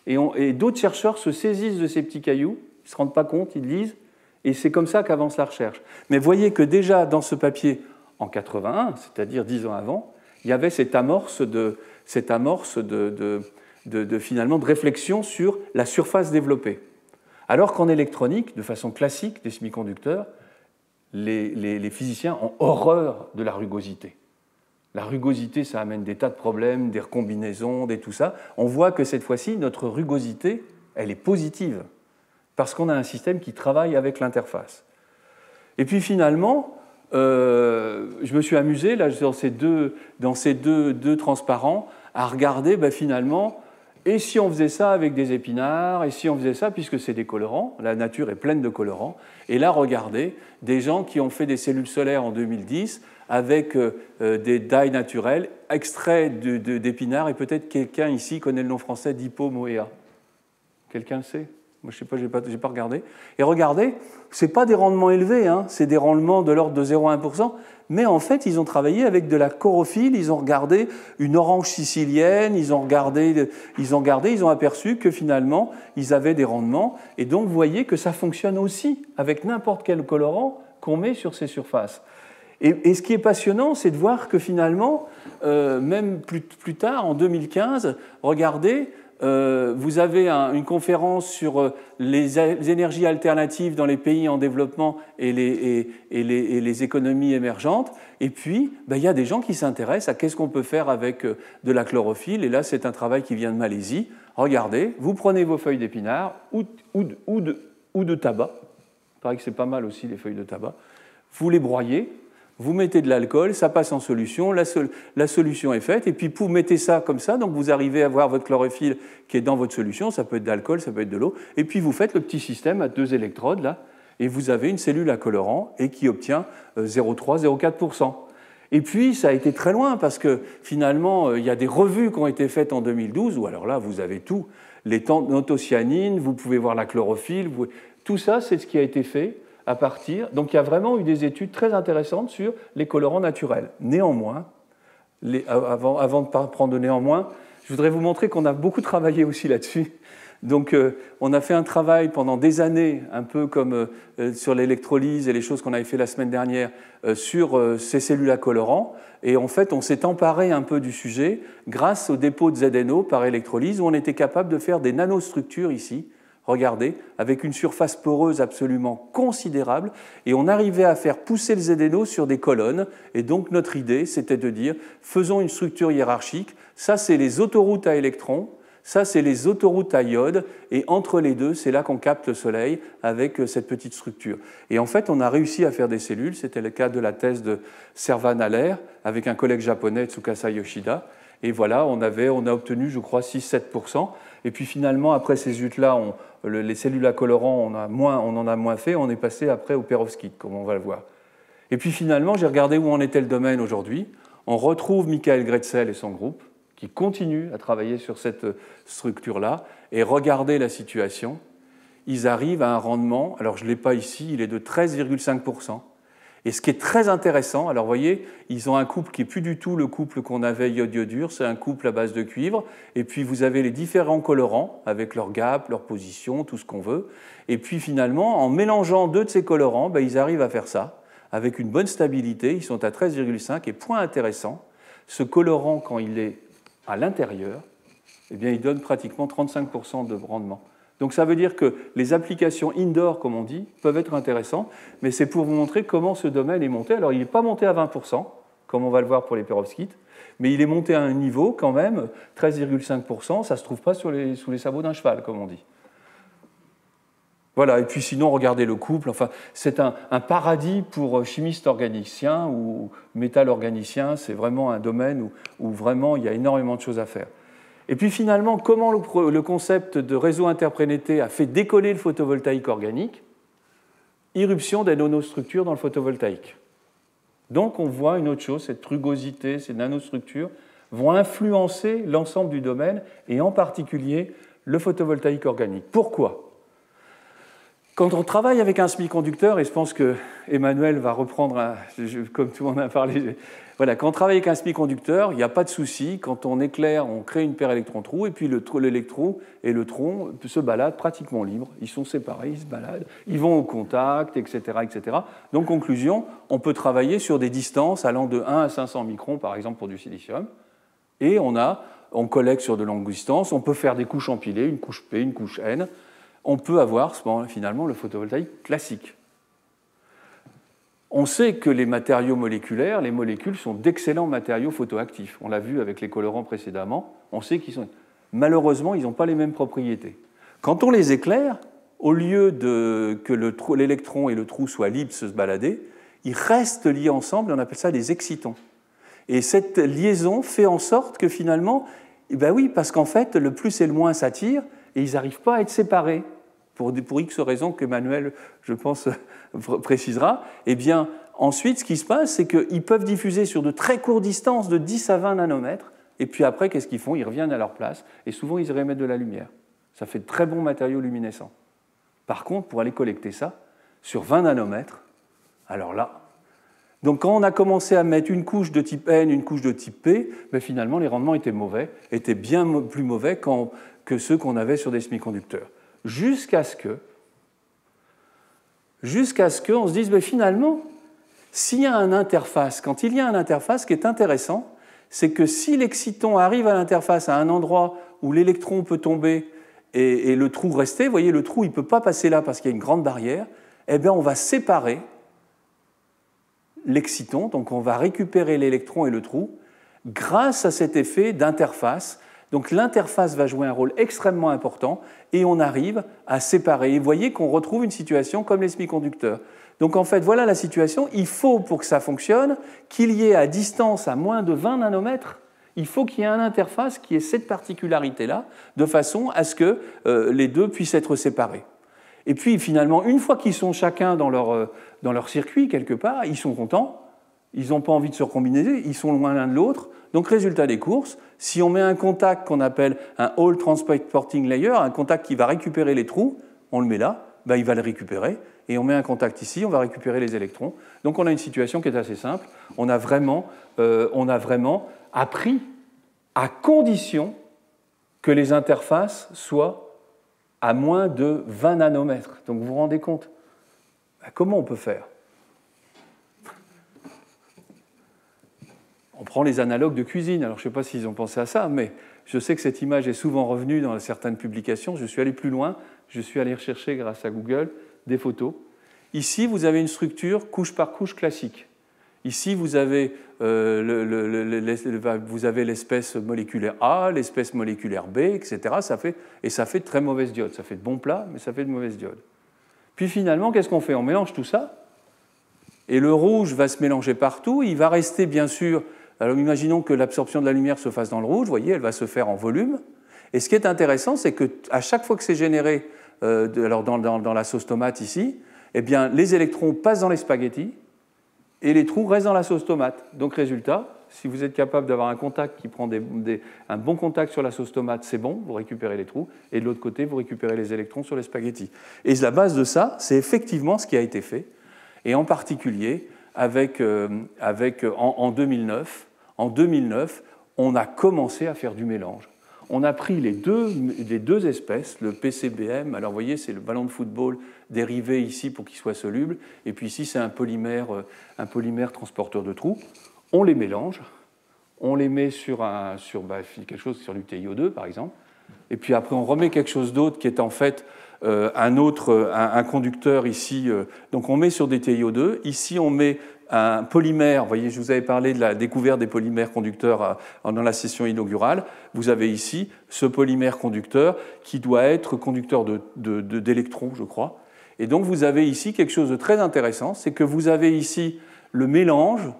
[SPEAKER 1] et d'autres chercheurs se saisissent de ces petits cailloux, ils ne se rendent pas compte, ils lisent, et c'est comme ça qu'avance la recherche. Mais voyez que déjà dans ce papier, en 81, c'est-à-dire 10 ans avant, il y avait cette amorce finalement de réflexion sur la surface développée. Alors qu'en électronique, de façon classique des semi-conducteurs, les physiciens ont horreur de la rugosité. La rugosité, ça amène des tas de problèmes, des recombinaisons, des tout ça. On voit que cette fois-ci, notre rugosité, elle est positive, parce qu'on a un système qui travaille avec l'interface. Et puis finalement, je me suis amusé là, dans ces deux transparents à regarder finalement, et si on faisait ça avec des épinards, et si on faisait ça, puisque c'est des colorants, la nature est pleine de colorants, et là regardez, des gens qui ont fait des cellules solaires en 2010 avec des dyes naturels extraits d'épinards, et peut-être quelqu'un ici connaît le nom français d'Hypomoea. Quelqu'un le sait? Moi, je ne sais pas, je n'ai pas regardé. Et regardez, ce n'est pas des rendements élevés, hein, c'est des rendements de l'ordre de 0,1%, mais en fait, ils ont travaillé avec de la chlorophylle, ils ont regardé une orange sicilienne, ils ont aperçu que finalement, ils avaient des rendements. Et donc, vous voyez que ça fonctionne aussi avec n'importe quel colorant qu'on met sur ces surfaces. Et ce qui est passionnant, c'est de voir que finalement, même plus tard, en 2015, regardez, vous avez une conférence sur les énergies alternatives dans les pays en développement et les économies émergentes. Et puis, il y a des gens qui s'intéressent à qu'est-ce qu'on peut faire avec de la chlorophylle. Et là, c'est un travail qui vient de Malaisie. Regardez, vous prenez vos feuilles d'épinards ou de tabac. Il paraît que c'est pas mal aussi, les feuilles de tabac. Vous les broyez. vous mettez de l'alcool, ça passe en solution, la solution est faite, et puis vous mettez ça comme ça, donc vous arrivez à voir votre chlorophylle qui est dans votre solution, ça peut être de l'alcool, ça peut être de l'eau, et puis vous faites le petit système à 2 électrodes, là, et vous avez une cellule à colorant, et qui obtient 0,3-0,4%. Et puis, ça a été très loin, parce que finalement, il y a des revues qui ont été faites en 2012, où alors là, vous avez tout, les anthocyanines, vous pouvez voir la chlorophylle, tout ça, c'est ce qui a été fait à partir. Donc il y a vraiment eu des études très intéressantes sur les colorants naturels. Néanmoins, avant de prendre de néanmoins, je voudrais vous montrer qu'on a beaucoup travaillé aussi là-dessus. Donc on a fait un travail pendant des années, un peu comme sur l'électrolyse et les choses qu'on avait fait la semaine dernière, sur ces cellules à colorants. Et en fait, on s'est emparé un peu du sujet grâce au dépôt de ZNO par électrolyse, où on était capable de faire des nanostructures ici, regardez, avec une surface poreuse absolument considérable, et on arrivait à faire pousser le ZNO sur des colonnes, et donc notre idée, c'était de dire, faisons une structure hiérarchique, ça c'est les autoroutes à électrons, ça c'est les autoroutes à iode, et entre les deux, c'est là qu'on capte le Soleil avec cette petite structure. Et en fait, on a réussi à faire des cellules, c'était le cas de la thèse de Servan Haller, avec un collègue japonais, Tsukasa Yoshida, et voilà, on a obtenu, je crois, 6-7%. Et puis finalement, après ces études-là, les cellules à colorants, on en a moins fait, on est passé après au perovskite, comme on va le voir. Et puis finalement, j'ai regardé où en était le domaine aujourd'hui. On retrouve Michael Grätzel et son groupe, qui continuent à travailler sur cette structure-là, et regardez la situation. Ils arrivent à un rendement, alors je ne l'ai pas ici, il est de 13,5%. Et ce qui est très intéressant, alors vous voyez, ils ont un couple qui n'est plus du tout le couple qu'on avait iode-iodure, c'est un couple à base de cuivre, et puis vous avez les différents colorants, avec leur gap, leur position, tout ce qu'on veut, et puis finalement, en mélangeant 2 de ces colorants, ils arrivent à faire ça, avec une bonne stabilité, ils sont à 13,5, et point intéressant, ce colorant, quand il est à l'intérieur, eh bien, il donne pratiquement 35% de rendement. Donc ça veut dire que les applications indoor, comme on dit, peuvent être intéressantes, mais c'est pour vous montrer comment ce domaine est monté. Alors il n'est pas monté à 20%, comme on va le voir pour les perovskites, mais il est monté à un niveau quand même, 13,5%, ça ne se trouve pas sous les sabots d'un cheval, comme on dit. Voilà, et puis sinon, regardez le couple, enfin, c'est un paradis pour chimistes organiciens ou métal-organiciens, c'est vraiment un domaine où vraiment il y a énormément de choses à faire. Et puis finalement, comment le concept de réseau interprénété a fait décoller le photovoltaïque organique? Irruption des nanostructures dans le photovoltaïque. Donc on voit une autre chose, cette rugosité, ces nanostructures vont influencer l'ensemble du domaine et en particulier le photovoltaïque organique. Pourquoi? Quand on travaille avec un semi-conducteur, et je pense que Emmanuel va reprendre, comme tout le monde a parlé, voilà, quand on travaille avec un semi-conducteur, il n'y a pas de souci. Quand on éclaire, on crée une paire électron-trou, et puis l'électron et le tronc se baladent pratiquement libres. Ils sont séparés, ils se baladent, ils vont au contact, etc., etc. Donc, conclusion, on peut travailler sur des distances allant de 1 à 500 microns, par exemple, pour du silicium. Et on collecte sur de longues distances, on peut faire des couches empilées, une couche P, une couche N. On peut avoir finalement le photovoltaïque classique. On sait que les matériaux moléculaires, les molécules sont d'excellents matériaux photoactifs. On l'a vu avec les colorants précédemment. On sait qu'ils sont... Malheureusement, ils n'ont pas les mêmes propriétés. Quand on les éclaire, au lieu que l'électron et le trou soient libres de se balader, ils restent liés ensemble, on appelle ça des excitons. Et cette liaison fait en sorte que finalement, oui, parce qu'en fait, le plus et le moins s'attirent, et ils n'arrivent pas à être séparés, pour X raisons qu'Emmanuel, je pense, précisera. Eh bien, ensuite, ce qui se passe, c'est qu'ils peuvent diffuser sur de très courtes distances, de 10 à 20 nanomètres, et puis après, qu'est-ce qu'ils font? Ils reviennent à leur place, et souvent, ils réémettent de la lumière. Ça fait de très bons matériaux luminescents. Par contre, pour aller collecter ça, sur 20 nanomètres, alors là... Donc, quand on a commencé à mettre une couche de type N, une couche de type P, finalement, les rendements étaient mauvais, étaient bien plus mauvais que ceux qu'on avait sur des semi-conducteurs. Jusqu'à ce qu'on se dise, finalement, s'il y a une interface, quand il y a une interface, ce qui est intéressant, c'est que si l'exciton arrive à l'interface à un endroit où l'électron peut tomber et le trou rester, vous voyez, le trou il ne peut pas passer là parce qu'il y a une grande barrière, eh bien on va séparer l'exciton, donc on va récupérer l'électron et le trou grâce à cet effet d'interface. Donc l'interface va jouer un rôle extrêmement important et on arrive à séparer. Et vous voyez qu'on retrouve une situation comme les semi-conducteurs. Donc en fait, voilà la situation. Il faut, pour que ça fonctionne, qu'il y ait à distance à moins de 20 nanomètres, il faut qu'il y ait une interface qui ait cette particularité-là, de façon à ce que les deux puissent être séparés. Et puis finalement, une fois qu'ils sont chacun dans leur circuit, quelque part, ils sont contents, ils n'ont pas envie de se recombiner, ils sont loin l'un de l'autre. Donc résultat des courses, si on met un contact qu'on appelle un Hall Transporting Layer, un contact qui va récupérer les trous, on le met là, ben il va le récupérer, et on met un contact ici, on va récupérer les électrons. Donc on a une situation qui est assez simple, on a vraiment appris à condition que les interfaces soient à moins de 20 nanomètres. Donc vous vous rendez compte? Comment on peut faire? On prend les analogues de cuisine. Alors je ne sais pas s'ils ont pensé à ça, mais je sais que cette image est souvent revenue dans certaines publications. Je suis allé plus loin, je suis allé rechercher grâce à Google des photos. Ici, vous avez une structure couche par couche classique. Ici, vous avez l'espèce moléculaire A, l'espèce moléculaire B, etc. Ça fait de très mauvaises diodes. Ça fait de bons plats, mais ça fait de mauvaises diodes. Puis finalement, qu'est-ce qu'on fait? On mélange tout ça, et le rouge va se mélanger partout. Il va rester, bien sûr... Alors imaginons que l'absorption de la lumière se fasse dans le rouge. Vous voyez, elle va se faire en volume. Et ce qui est intéressant, c'est qu'à chaque fois que c'est généré dans la sauce tomate ici, eh bien, les électrons passent dans les spaghettis, et les trous restent dans la sauce tomate. Donc, résultat, si vous êtes capable d'avoir un contact qui prend un bon contact sur la sauce tomate, c'est bon, vous récupérez les trous, et de l'autre côté, vous récupérez les électrons sur les spaghettis. Et la base de ça, c'est effectivement ce qui a été fait, et en particulier en 2009. En 2009, on a commencé à faire du mélange. On a pris les deux espèces, le PCBM, alors vous voyez, c'est le ballon de football dérivé ici pour qu'il soit soluble, et puis ici, c'est un polymère transporteur de trous. On les mélange, on les met sur quelque chose, sur du TiO2 par exemple, et puis après, on remet quelque chose d'autre qui est en fait un conducteur ici. Donc on met sur des TiO2, ici on met un polymère. Vous voyez, je vous avais parlé de la découverte des polymères conducteurs dans la session inaugurale. Vous avez ici ce polymère conducteur qui doit être conducteur d'électrons, je crois. Et donc vous avez ici quelque chose de très intéressant, c'est que vous avez ici le mélange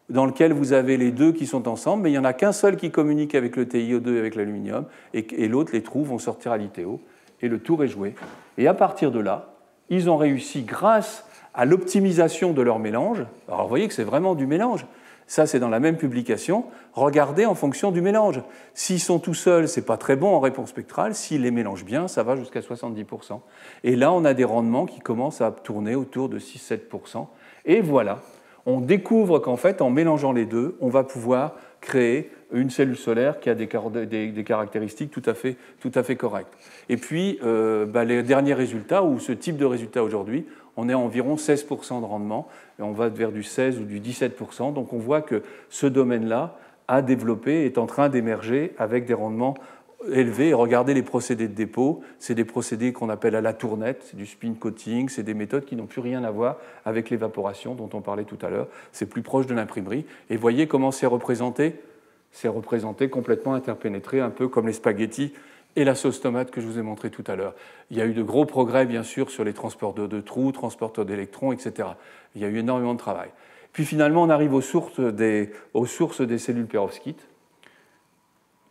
[SPEAKER 1] dans lequel vous avez les deux qui sont ensemble, mais il n'y en a qu'un seul qui communique avec le TiO2 et avec l'aluminium, et l'autre, les trous vont sortir à l'ITO, et le tour est joué. Et à partir de là, ils ont réussi, grâce à l'optimisation de leur mélange, alors vous voyez que c'est vraiment du mélange, ça c'est dans la même publication, regardez en fonction du mélange. S'ils sont tout seuls, ce n'est pas très bon en réponse spectrale, s'ils les mélangent bien, ça va jusqu'à 70%. Et là, on a des rendements qui commencent à tourner autour de 6-7%. Et voilà, on découvre qu'en fait, en mélangeant les deux, on va pouvoir créer une cellule solaire qui a des caractéristiques tout à fait correctes. Et puis, les derniers résultats, ou ce type de résultat aujourd'hui, on est à environ 16% de rendement, et on va vers du 16 ou du 17%. Donc on voit que ce domaine-là a développé, est en train d'émerger avec des rendements élevés. Et regardez les procédés de dépôt, c'est des procédés qu'on appelle à la tournette, c'est du spin coating, c'est des méthodes qui n'ont plus rien à voir avec l'évaporation dont on parlait tout à l'heure. C'est plus proche de l'imprimerie. Et voyez comment c'est représenté. C'est représenté complètement interpénétré, un peu comme les spaghettis et la sauce tomate que je vous ai montré tout à l'heure. Il y a eu de gros progrès, bien sûr, sur les transporteurs de trous, transporteurs d'électrons, etc. Il y a eu énormément de travail. Puis finalement, on arrive aux sources des cellules perovskites.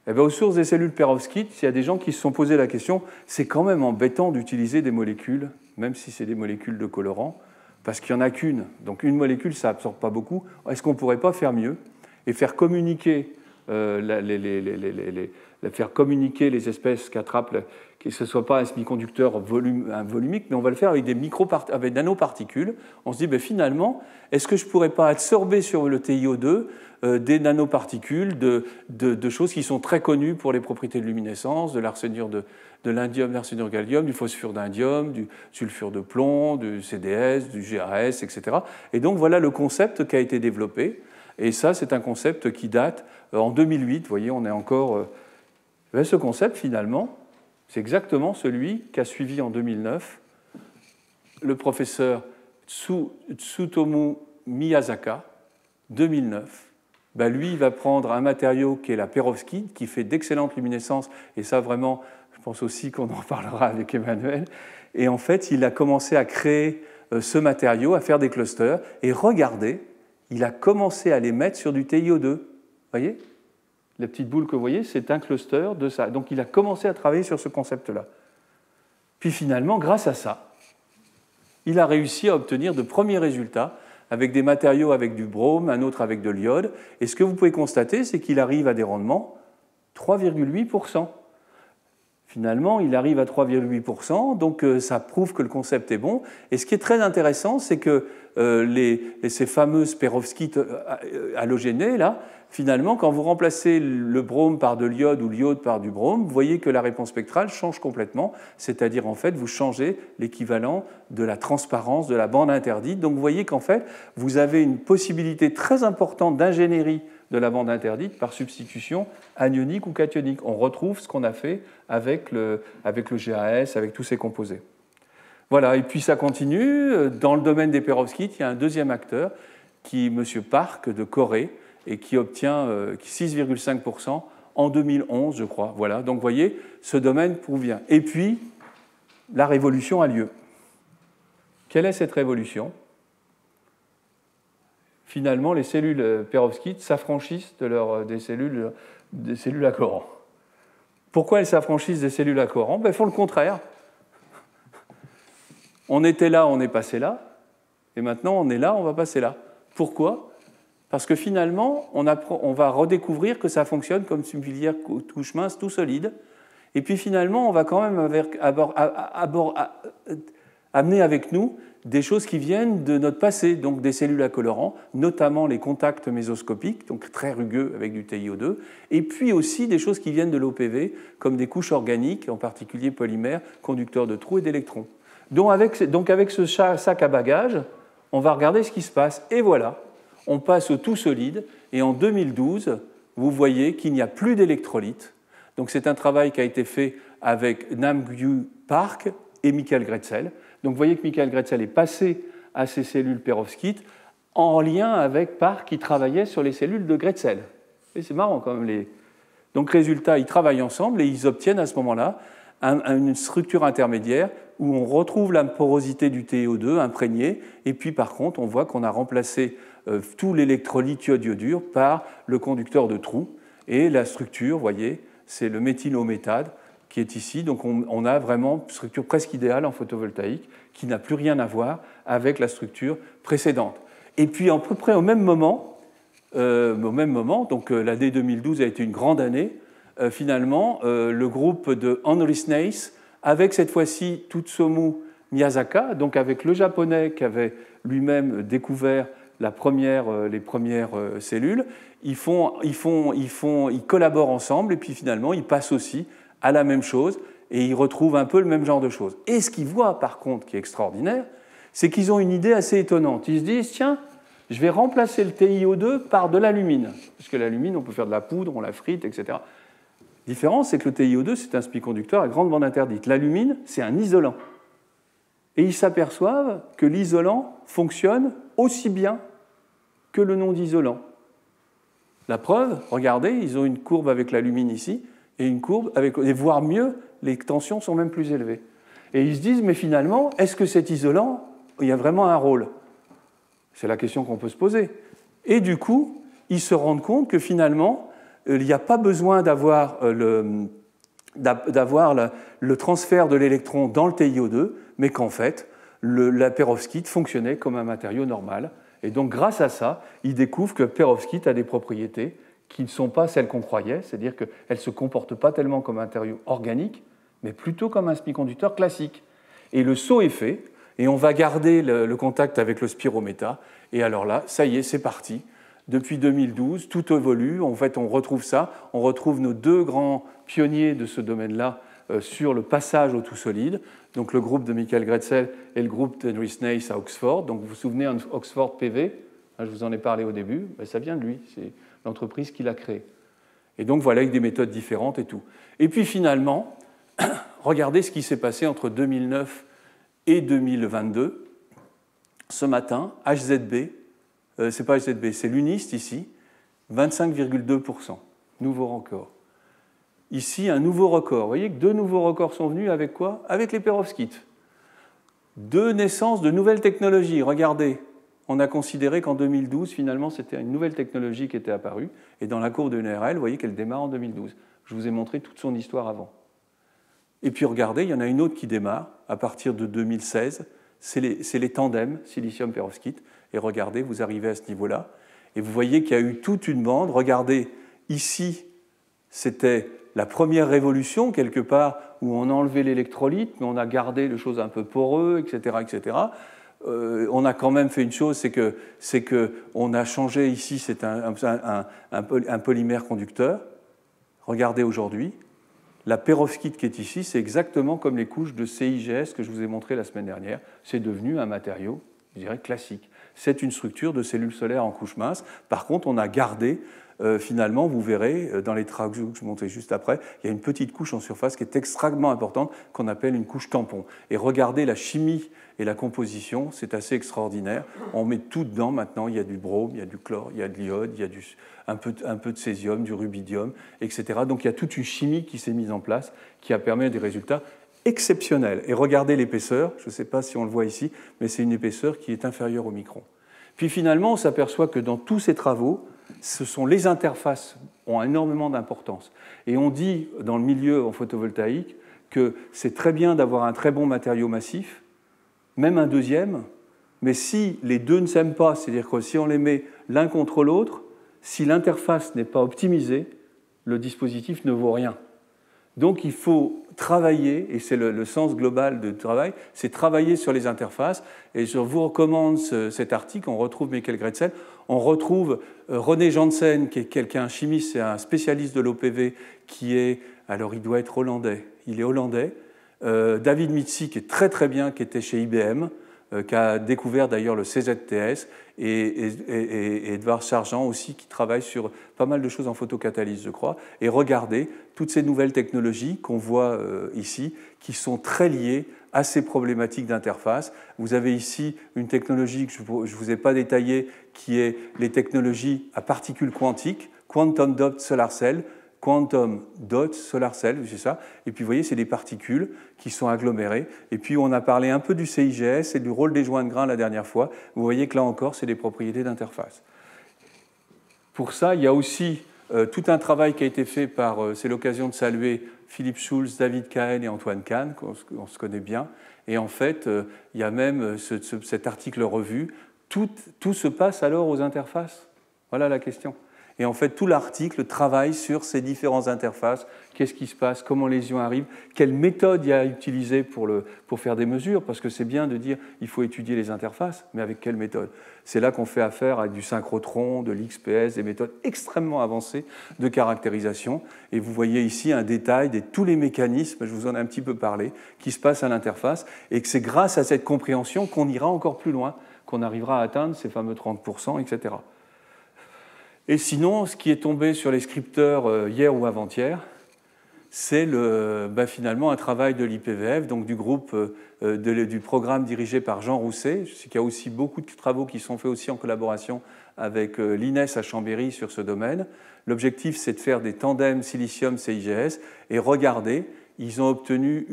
[SPEAKER 1] Eh bien, aux sources des cellules perovskites, il y a des gens qui se sont posé la question, c'est quand même embêtant d'utiliser des molécules, même si c'est des molécules de colorants, parce qu'il n'y en a qu'une. Donc une molécule, ça n'absorbe pas beaucoup. Est-ce qu'on ne pourrait pas faire mieux et faire communiquer faire communiquer les espèces qu'attrapent, que ce ne soit pas un semi-conducteur volumique, mais on va le faire avec des nanoparticules. On se dit, finalement, est-ce que je ne pourrais pas absorber sur le TiO2 des nanoparticules de choses qui sont très connues pour les propriétés de luminescence, de l'arsénure de l'indium, l'arsénure gallium, du phosphure d'indium, du sulfure de plomb, du CDS, du GRS, etc. Et donc voilà le concept qui a été développé. Et ça, c'est un concept qui date en 2008. Vous voyez, on est encore... Ce concept, finalement, c'est exactement celui qu'a suivi en 2009 le professeur Tsutomu Miyazaka, 2009. bah, lui, il va prendre un matériau qui est la perovskite, qui fait d'excellentes luminescences, et ça vraiment, je pense aussi qu'on en parlera avec Emmanuel. Et en fait, il a commencé à créer ce matériau, à faire des clusters, et regardez, il a commencé à les mettre sur du TiO2. Vous voyez? La petite boule que vous voyez, c'est un cluster de ça. Donc il a commencé à travailler sur ce concept-là. Puis finalement, grâce à ça, il a réussi à obtenir de premiers résultats avec des matériaux avec du brome, un autre avec de l'iode. Et ce que vous pouvez constater, c'est qu'il arrive à des rendements 3,8%. Finalement, il arrive à 3,8%, donc ça prouve que le concept est bon. Et ce qui est très intéressant, c'est que ces fameuses perovskites halogénées, là, finalement, quand vous remplacez le brome par de l'iode ou l'iode par du brome, vous voyez que la réponse spectrale change complètement, c'est-à-dire en fait, vous changez l'équivalent de la transparence de la bande interdite. Donc vous voyez qu'en fait, vous avez une possibilité très importante d'ingénierie de la bande interdite par substitution anionique ou cationique. On retrouve ce qu'on a fait avec le GAS, avec tous ces composés. Voilà, et puis ça continue. Dans le domaine des perovskites, il y a un deuxième acteur, qui est M. Park de Corée, et qui obtient 6,5% en 2011, je crois. Voilà, donc vous voyez, ce domaine provient. Et puis, la révolution a lieu. Quelle est cette révolution ? Finalement, les cellules perovskites s'affranchissent des cellules à Coran. Pourquoi elles s'affranchissent des cellules à Coran ? Elles font le contraire. On était là, on est passé là, et maintenant on est là, on va passer là. Pourquoi ? Parce que finalement, on va redécouvrir que ça fonctionne comme une filière touche mince, tout solide, et puis finalement, on va quand même amener avec nous des choses qui viennent de notre passé, donc des cellules à colorant, notamment les contacts mésoscopiques, donc très rugueux avec du TiO2, et puis aussi des choses qui viennent de l'OPV, comme des couches organiques, en particulier polymères, conducteurs de trous et d'électrons. Donc avec ce sac à bagages, on va regarder ce qui se passe. Et voilà, on passe au tout solide, et en 2012, vous voyez qu'il n'y a plus d'électrolyte. Donc c'est un travail qui a été fait avec Nam-Gyu Park et Michael Grätzel. Donc vous voyez que Michael Grätzel est passé à ces cellules perovskites en lien avec Park qui travaillait sur les cellules de Grätzel. Et c'est marrant quand même. Donc résultat, ils travaillent ensemble et ils obtiennent à ce moment-là une structure intermédiaire où on retrouve la porosité du TiO2 imprégné, et puis par contre on voit qu'on a remplacé tout l'électrolyte iode-iodure par le conducteur de trous, et la structure, vous voyez, c'est le méthylométhane qui est ici. Donc on a vraiment une structure presque idéale en photovoltaïque qui n'a plus rien à voir avec la structure précédente. Et puis à peu près au même moment, donc l'année 2012 a été une grande année, finalement le groupe de Henry Snaith, avec cette fois-ci Tsutomu Miyazaka, donc avec le japonais qui avait lui-même découvert les premières cellules, ils collaborent ensemble et puis finalement ils passent aussi à la même chose et ils retrouvent un peu le même genre de choses. Et ce qu'ils voient par contre qui est extraordinaire, c'est qu'ils ont une idée assez étonnante. Ils se disent, tiens, je vais remplacer le TiO2 par de l'alumine, parce que l'alumine on peut faire de la poudre, on la frite, etc. La différence, c'est que le TiO2 c'est un semi-conducteur à grande bande interdite. L'alumine c'est un isolant. Et ils s'aperçoivent que l'isolant fonctionne aussi bien que le non-isolant. La preuve, regardez, ils ont une courbe avec l'alumine ici, et une courbe avec, et voire mieux, les tensions sont même plus élevées. Et ils se disent, mais finalement, est-ce que cet isolant, il y a vraiment un rôle ? C'est la question qu'on peut se poser. Et du coup, ils se rendent compte que finalement, il n'y a pas besoin d'avoir le transfert de l'électron dans le TiO2, mais qu'en fait, la perovskite fonctionnait comme un matériau normal. Et donc, grâce à ça, ils découvrent que perovskite a des propriétés qui ne sont pas celles qu'on croyait, c'est-à-dire qu'elle ne se comporte pas tellement comme un matériau organique, mais plutôt comme un semi-conducteur classique. Et le saut est fait, et on va garder le contact avec le spirométa, et alors là, ça y est, c'est parti. Depuis 2012, tout évolue, en fait, on retrouve ça, on retrouve nos deux grands pionniers de ce domaine-là sur le passage au tout solide, donc le groupe de Michael Grätzel et le groupe d'Henry Snaith à Oxford. Donc vous vous souvenez, Oxford PV, je vous en ai parlé au début, ça vient de lui, c'est l'entreprise qui l'a créé. Et donc voilà, avec des méthodes différentes et tout. Et puis finalement, regardez ce qui s'est passé entre 2009 et 2022. Ce matin, HZB, c'est pas HZB, c'est l'UNIST ici, 25,2%. Nouveau record. Ici, un nouveau record. Vous voyez que 2 nouveaux records sont venus avec quoi? Avec les perovskites. 2 naissances de nouvelles technologies. Regardez, on a considéré qu'en 2012, finalement, c'était une nouvelle technologie qui était apparue. Et dans la courbe de NRL, vous voyez qu'elle démarre en 2012. Je vous ai montré toute son histoire avant. Et puis regardez, il y en a une autre qui démarre à partir de 2016. C'est les tandems silicium-perovskite. Et regardez, vous arrivez à ce niveau-là. Et vous voyez qu'il y a eu toute une bande. Regardez, ici, c'était la première révolution, quelque part, où on a enlevé l'électrolyte, mais on a gardé les choses un peu poreux, etc., etc. On a quand même fait une chose, c'est qu'on a changé ici, c'est un polymère conducteur. Regardez aujourd'hui, la perovskite qui est ici, c'est exactement comme les couches de CIGS que je vous ai montré la semaine dernière. C'est devenu un matériau, je dirais, classique. C'est une structure de cellules solaires en couche mince. Par contre, on a gardé, finalement, vous verrez, dans les travaux que je montrais juste après, il y a une petite couche en surface qui est extrêmement importante, qu'on appelle une couche tampon. Et regardez la chimie et la composition, c'est assez extraordinaire. On met tout dedans maintenant, il y a du brome, il y a du chlore, il y a de l'iode, il y a un peu de césium, du rubidium, etc. Donc il y a toute une chimie qui s'est mise en place, qui a permis des résultats exceptionnels. Et regardez l'épaisseur, je ne sais pas si on le voit ici, mais c'est une épaisseur qui est inférieure au micron. Puis finalement, on s'aperçoit que dans tous ces travaux, ce sont les interfaces qui ont énormément d'importance. Et on dit dans le milieu en photovoltaïque que c'est très bien d'avoir un très bon matériau massif, même un deuxième, mais si les deux ne s'aiment pas, c'est-à-dire que si on les met l'un contre l'autre, si l'interface n'est pas optimisée, le dispositif ne vaut rien. Donc il faut travailler, et c'est le sens global du travail, c'est travailler sur les interfaces. Et je vous recommande cet article, on retrouve Michael Gretzel, on retrouve René Janssen, qui est un chimiste, c'est un spécialiste de l'OPV, qui est, alors il doit être hollandais, il est hollandais, David Mitzi, qui est très très bien, qui était chez IBM, qui a découvert d'ailleurs le CZTS, et Edouard Sargent aussi, qui travaille sur pas mal de choses en photocatalyse, je crois. Et regardez toutes ces nouvelles technologies qu'on voit ici, qui sont très liées à ces problématiques d'interface. Vous avez ici une technologie que je ne vous ai pas détaillée, qui est les technologies à particules quantiques, Quantum Dot Solar Cell, Quantum Dot Solar Cell, c'est ça. Et puis vous voyez, c'est des particules qui sont agglomérées. Et puis on a parlé un peu du CIGS et du rôle des joints de grains la dernière fois. Vous voyez que là encore, c'est des propriétés d'interface. Pour ça, il y a aussi tout un travail qui a été fait par, c'est l'occasion de saluer Philippe Schulz, David Cahen et Antoine Kahn, qu'on se connaît bien. Et en fait, il y a même cet article revu. Tout se passe alors aux interfaces. Voilà la question. Et en fait, tout l'article travaille sur ces différentes interfaces. Qu'est-ce qui se passe? Comment les ions arrivent? Quelle méthode il y a à utiliser pour faire des mesures? Parce que c'est bien de dire qu'il faut étudier les interfaces, mais avec quelle méthode? C'est là qu'on fait affaire avec du synchrotron, de l'XPS, des méthodes extrêmement avancées de caractérisation. Et vous voyez ici un détail de tous les mécanismes, je vous en ai un petit peu parlé, qui se passent à l'interface. Et que c'est grâce à cette compréhension qu'on ira encore plus loin, qu'on arrivera à atteindre ces fameux 30%, etc. Et sinon, ce qui est tombé sur les scripteurs hier ou avant-hier, c'est finalement un travail de l'IPVF, donc du groupe du programme dirigé par Jean Rousset. Je sais qu'il y a aussi beaucoup de travaux qui sont faits aussi en collaboration avec l'INES à Chambéry sur ce domaine. L'objectif, c'est de faire des tandems silicium-CIGS et regardez, ils ont obtenu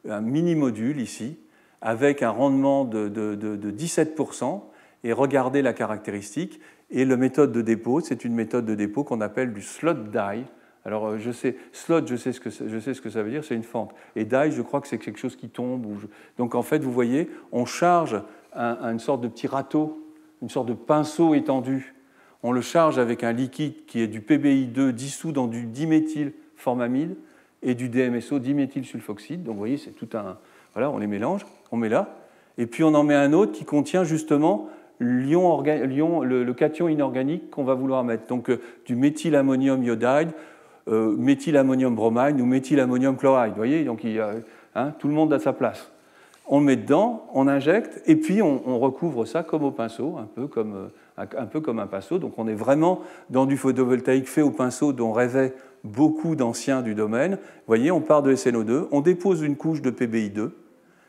[SPEAKER 1] un mini-module ici avec un rendement de 17%. Et regardez la caractéristique. Et la méthode de dépôt, c'est une méthode de dépôt qu'on appelle du slot die. Alors, slot, je sais ce que ça veut dire, c'est une fente. Et die, je crois que c'est quelque chose qui tombe. Donc, en fait, vous voyez, on charge une sorte de petit râteau, une sorte de pinceau étendu. On le charge avec un liquide qui est du PBI2 dissous dans du diméthylformamide et du DMSO, diméthylsulfoxyde. Donc, vous voyez, c'est tout un... Voilà, on les mélange, on met là. Et puis, on en met un autre qui contient justement le cation inorganique qu'on va vouloir mettre. Donc du méthylammonium iodide, méthylammonium bromide ou méthylammonium chloride. Vous voyez, donc tout le monde a sa place. On le met dedans, on injecte, et puis on recouvre ça comme au pinceau, un peu comme un pinceau. Donc on est vraiment dans du photovoltaïque fait au pinceau dont rêvaient beaucoup d'anciens du domaine. Vous voyez, on part de SNO2, on dépose une couche de PBI2,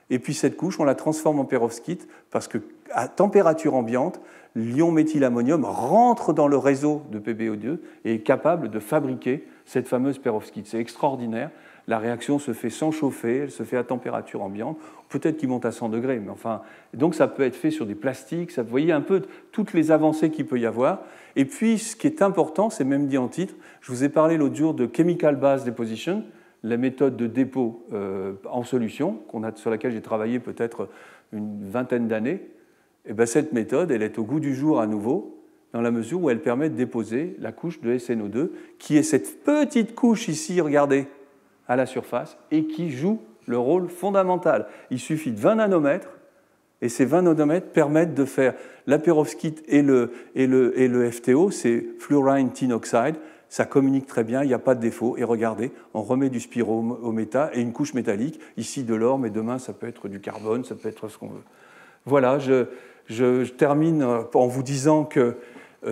[SPEAKER 1] et puis cette couche, on la transforme en perovskite parce que à température ambiante, l'ion méthylammonium rentre dans le réseau de PbO2 et est capable de fabriquer cette fameuse perovskite. C'est extraordinaire. La réaction se fait sans chauffer, elle se fait à température ambiante. Peut-être qu'il monte à 100 degrés, mais enfin, donc ça peut être fait sur des plastiques. Vous voyez un peu toutes les avancées qu'il peut y avoir. Et puis, ce qui est important, c'est même dit en titre, je vous ai parlé l'autre jour de Chemical Base Deposition, la méthode de dépôt en solution, sur laquelle j'ai travaillé peut-être une vingtaine d'années. Et bien, cette méthode, elle est au goût du jour à nouveau, dans la mesure où elle permet de déposer la couche de SNO2, qui est cette petite couche ici, regardez, à la surface, et qui joue le rôle fondamental. Il suffit de 20 nanomètres, et ces 20 nanomètres permettent de faire la perovskite et le FTO, c'est fluorine tin oxide, ça communique très bien, il n'y a pas de défaut, et regardez, on remet du spirométa et une couche métallique, ici de l'or, mais demain ça peut être du carbone, ça peut être ce qu'on veut. Voilà, je termine en vous disant que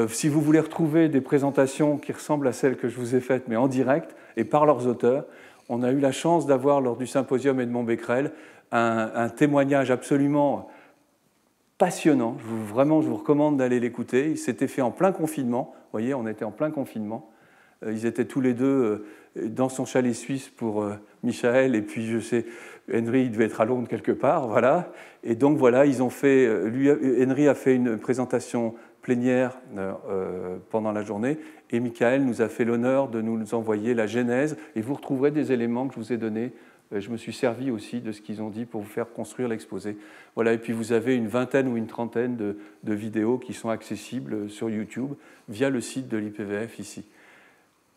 [SPEAKER 1] si vous voulez retrouver des présentations qui ressemblent à celles que je vous ai faites, mais en direct et par leurs auteurs, on a eu la chance d'avoir, lors du symposium Edmond Becquerel, un témoignage absolument passionnant. Vraiment, je vous recommande d'aller l'écouter. Il s'était fait en plein confinement. Vous voyez, on était en plein confinement. Ils étaient tous les deux dans son chalet suisse pour Michael, et puis je sais, Henry devait être à Londres quelque part, voilà. Et donc voilà, ils ont fait, Henry a fait une présentation plénière pendant la journée, et Michael nous a fait l'honneur de nous envoyer la genèse, et vous retrouverez des éléments que je vous ai donnés. Je me suis servi aussi de ce qu'ils ont dit pour vous faire construire l'exposé. Voilà, et puis vous avez une vingtaine ou une trentaine de vidéos qui sont accessibles sur YouTube via le site de l'IPVF ici.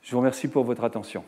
[SPEAKER 1] Je vous remercie pour votre attention.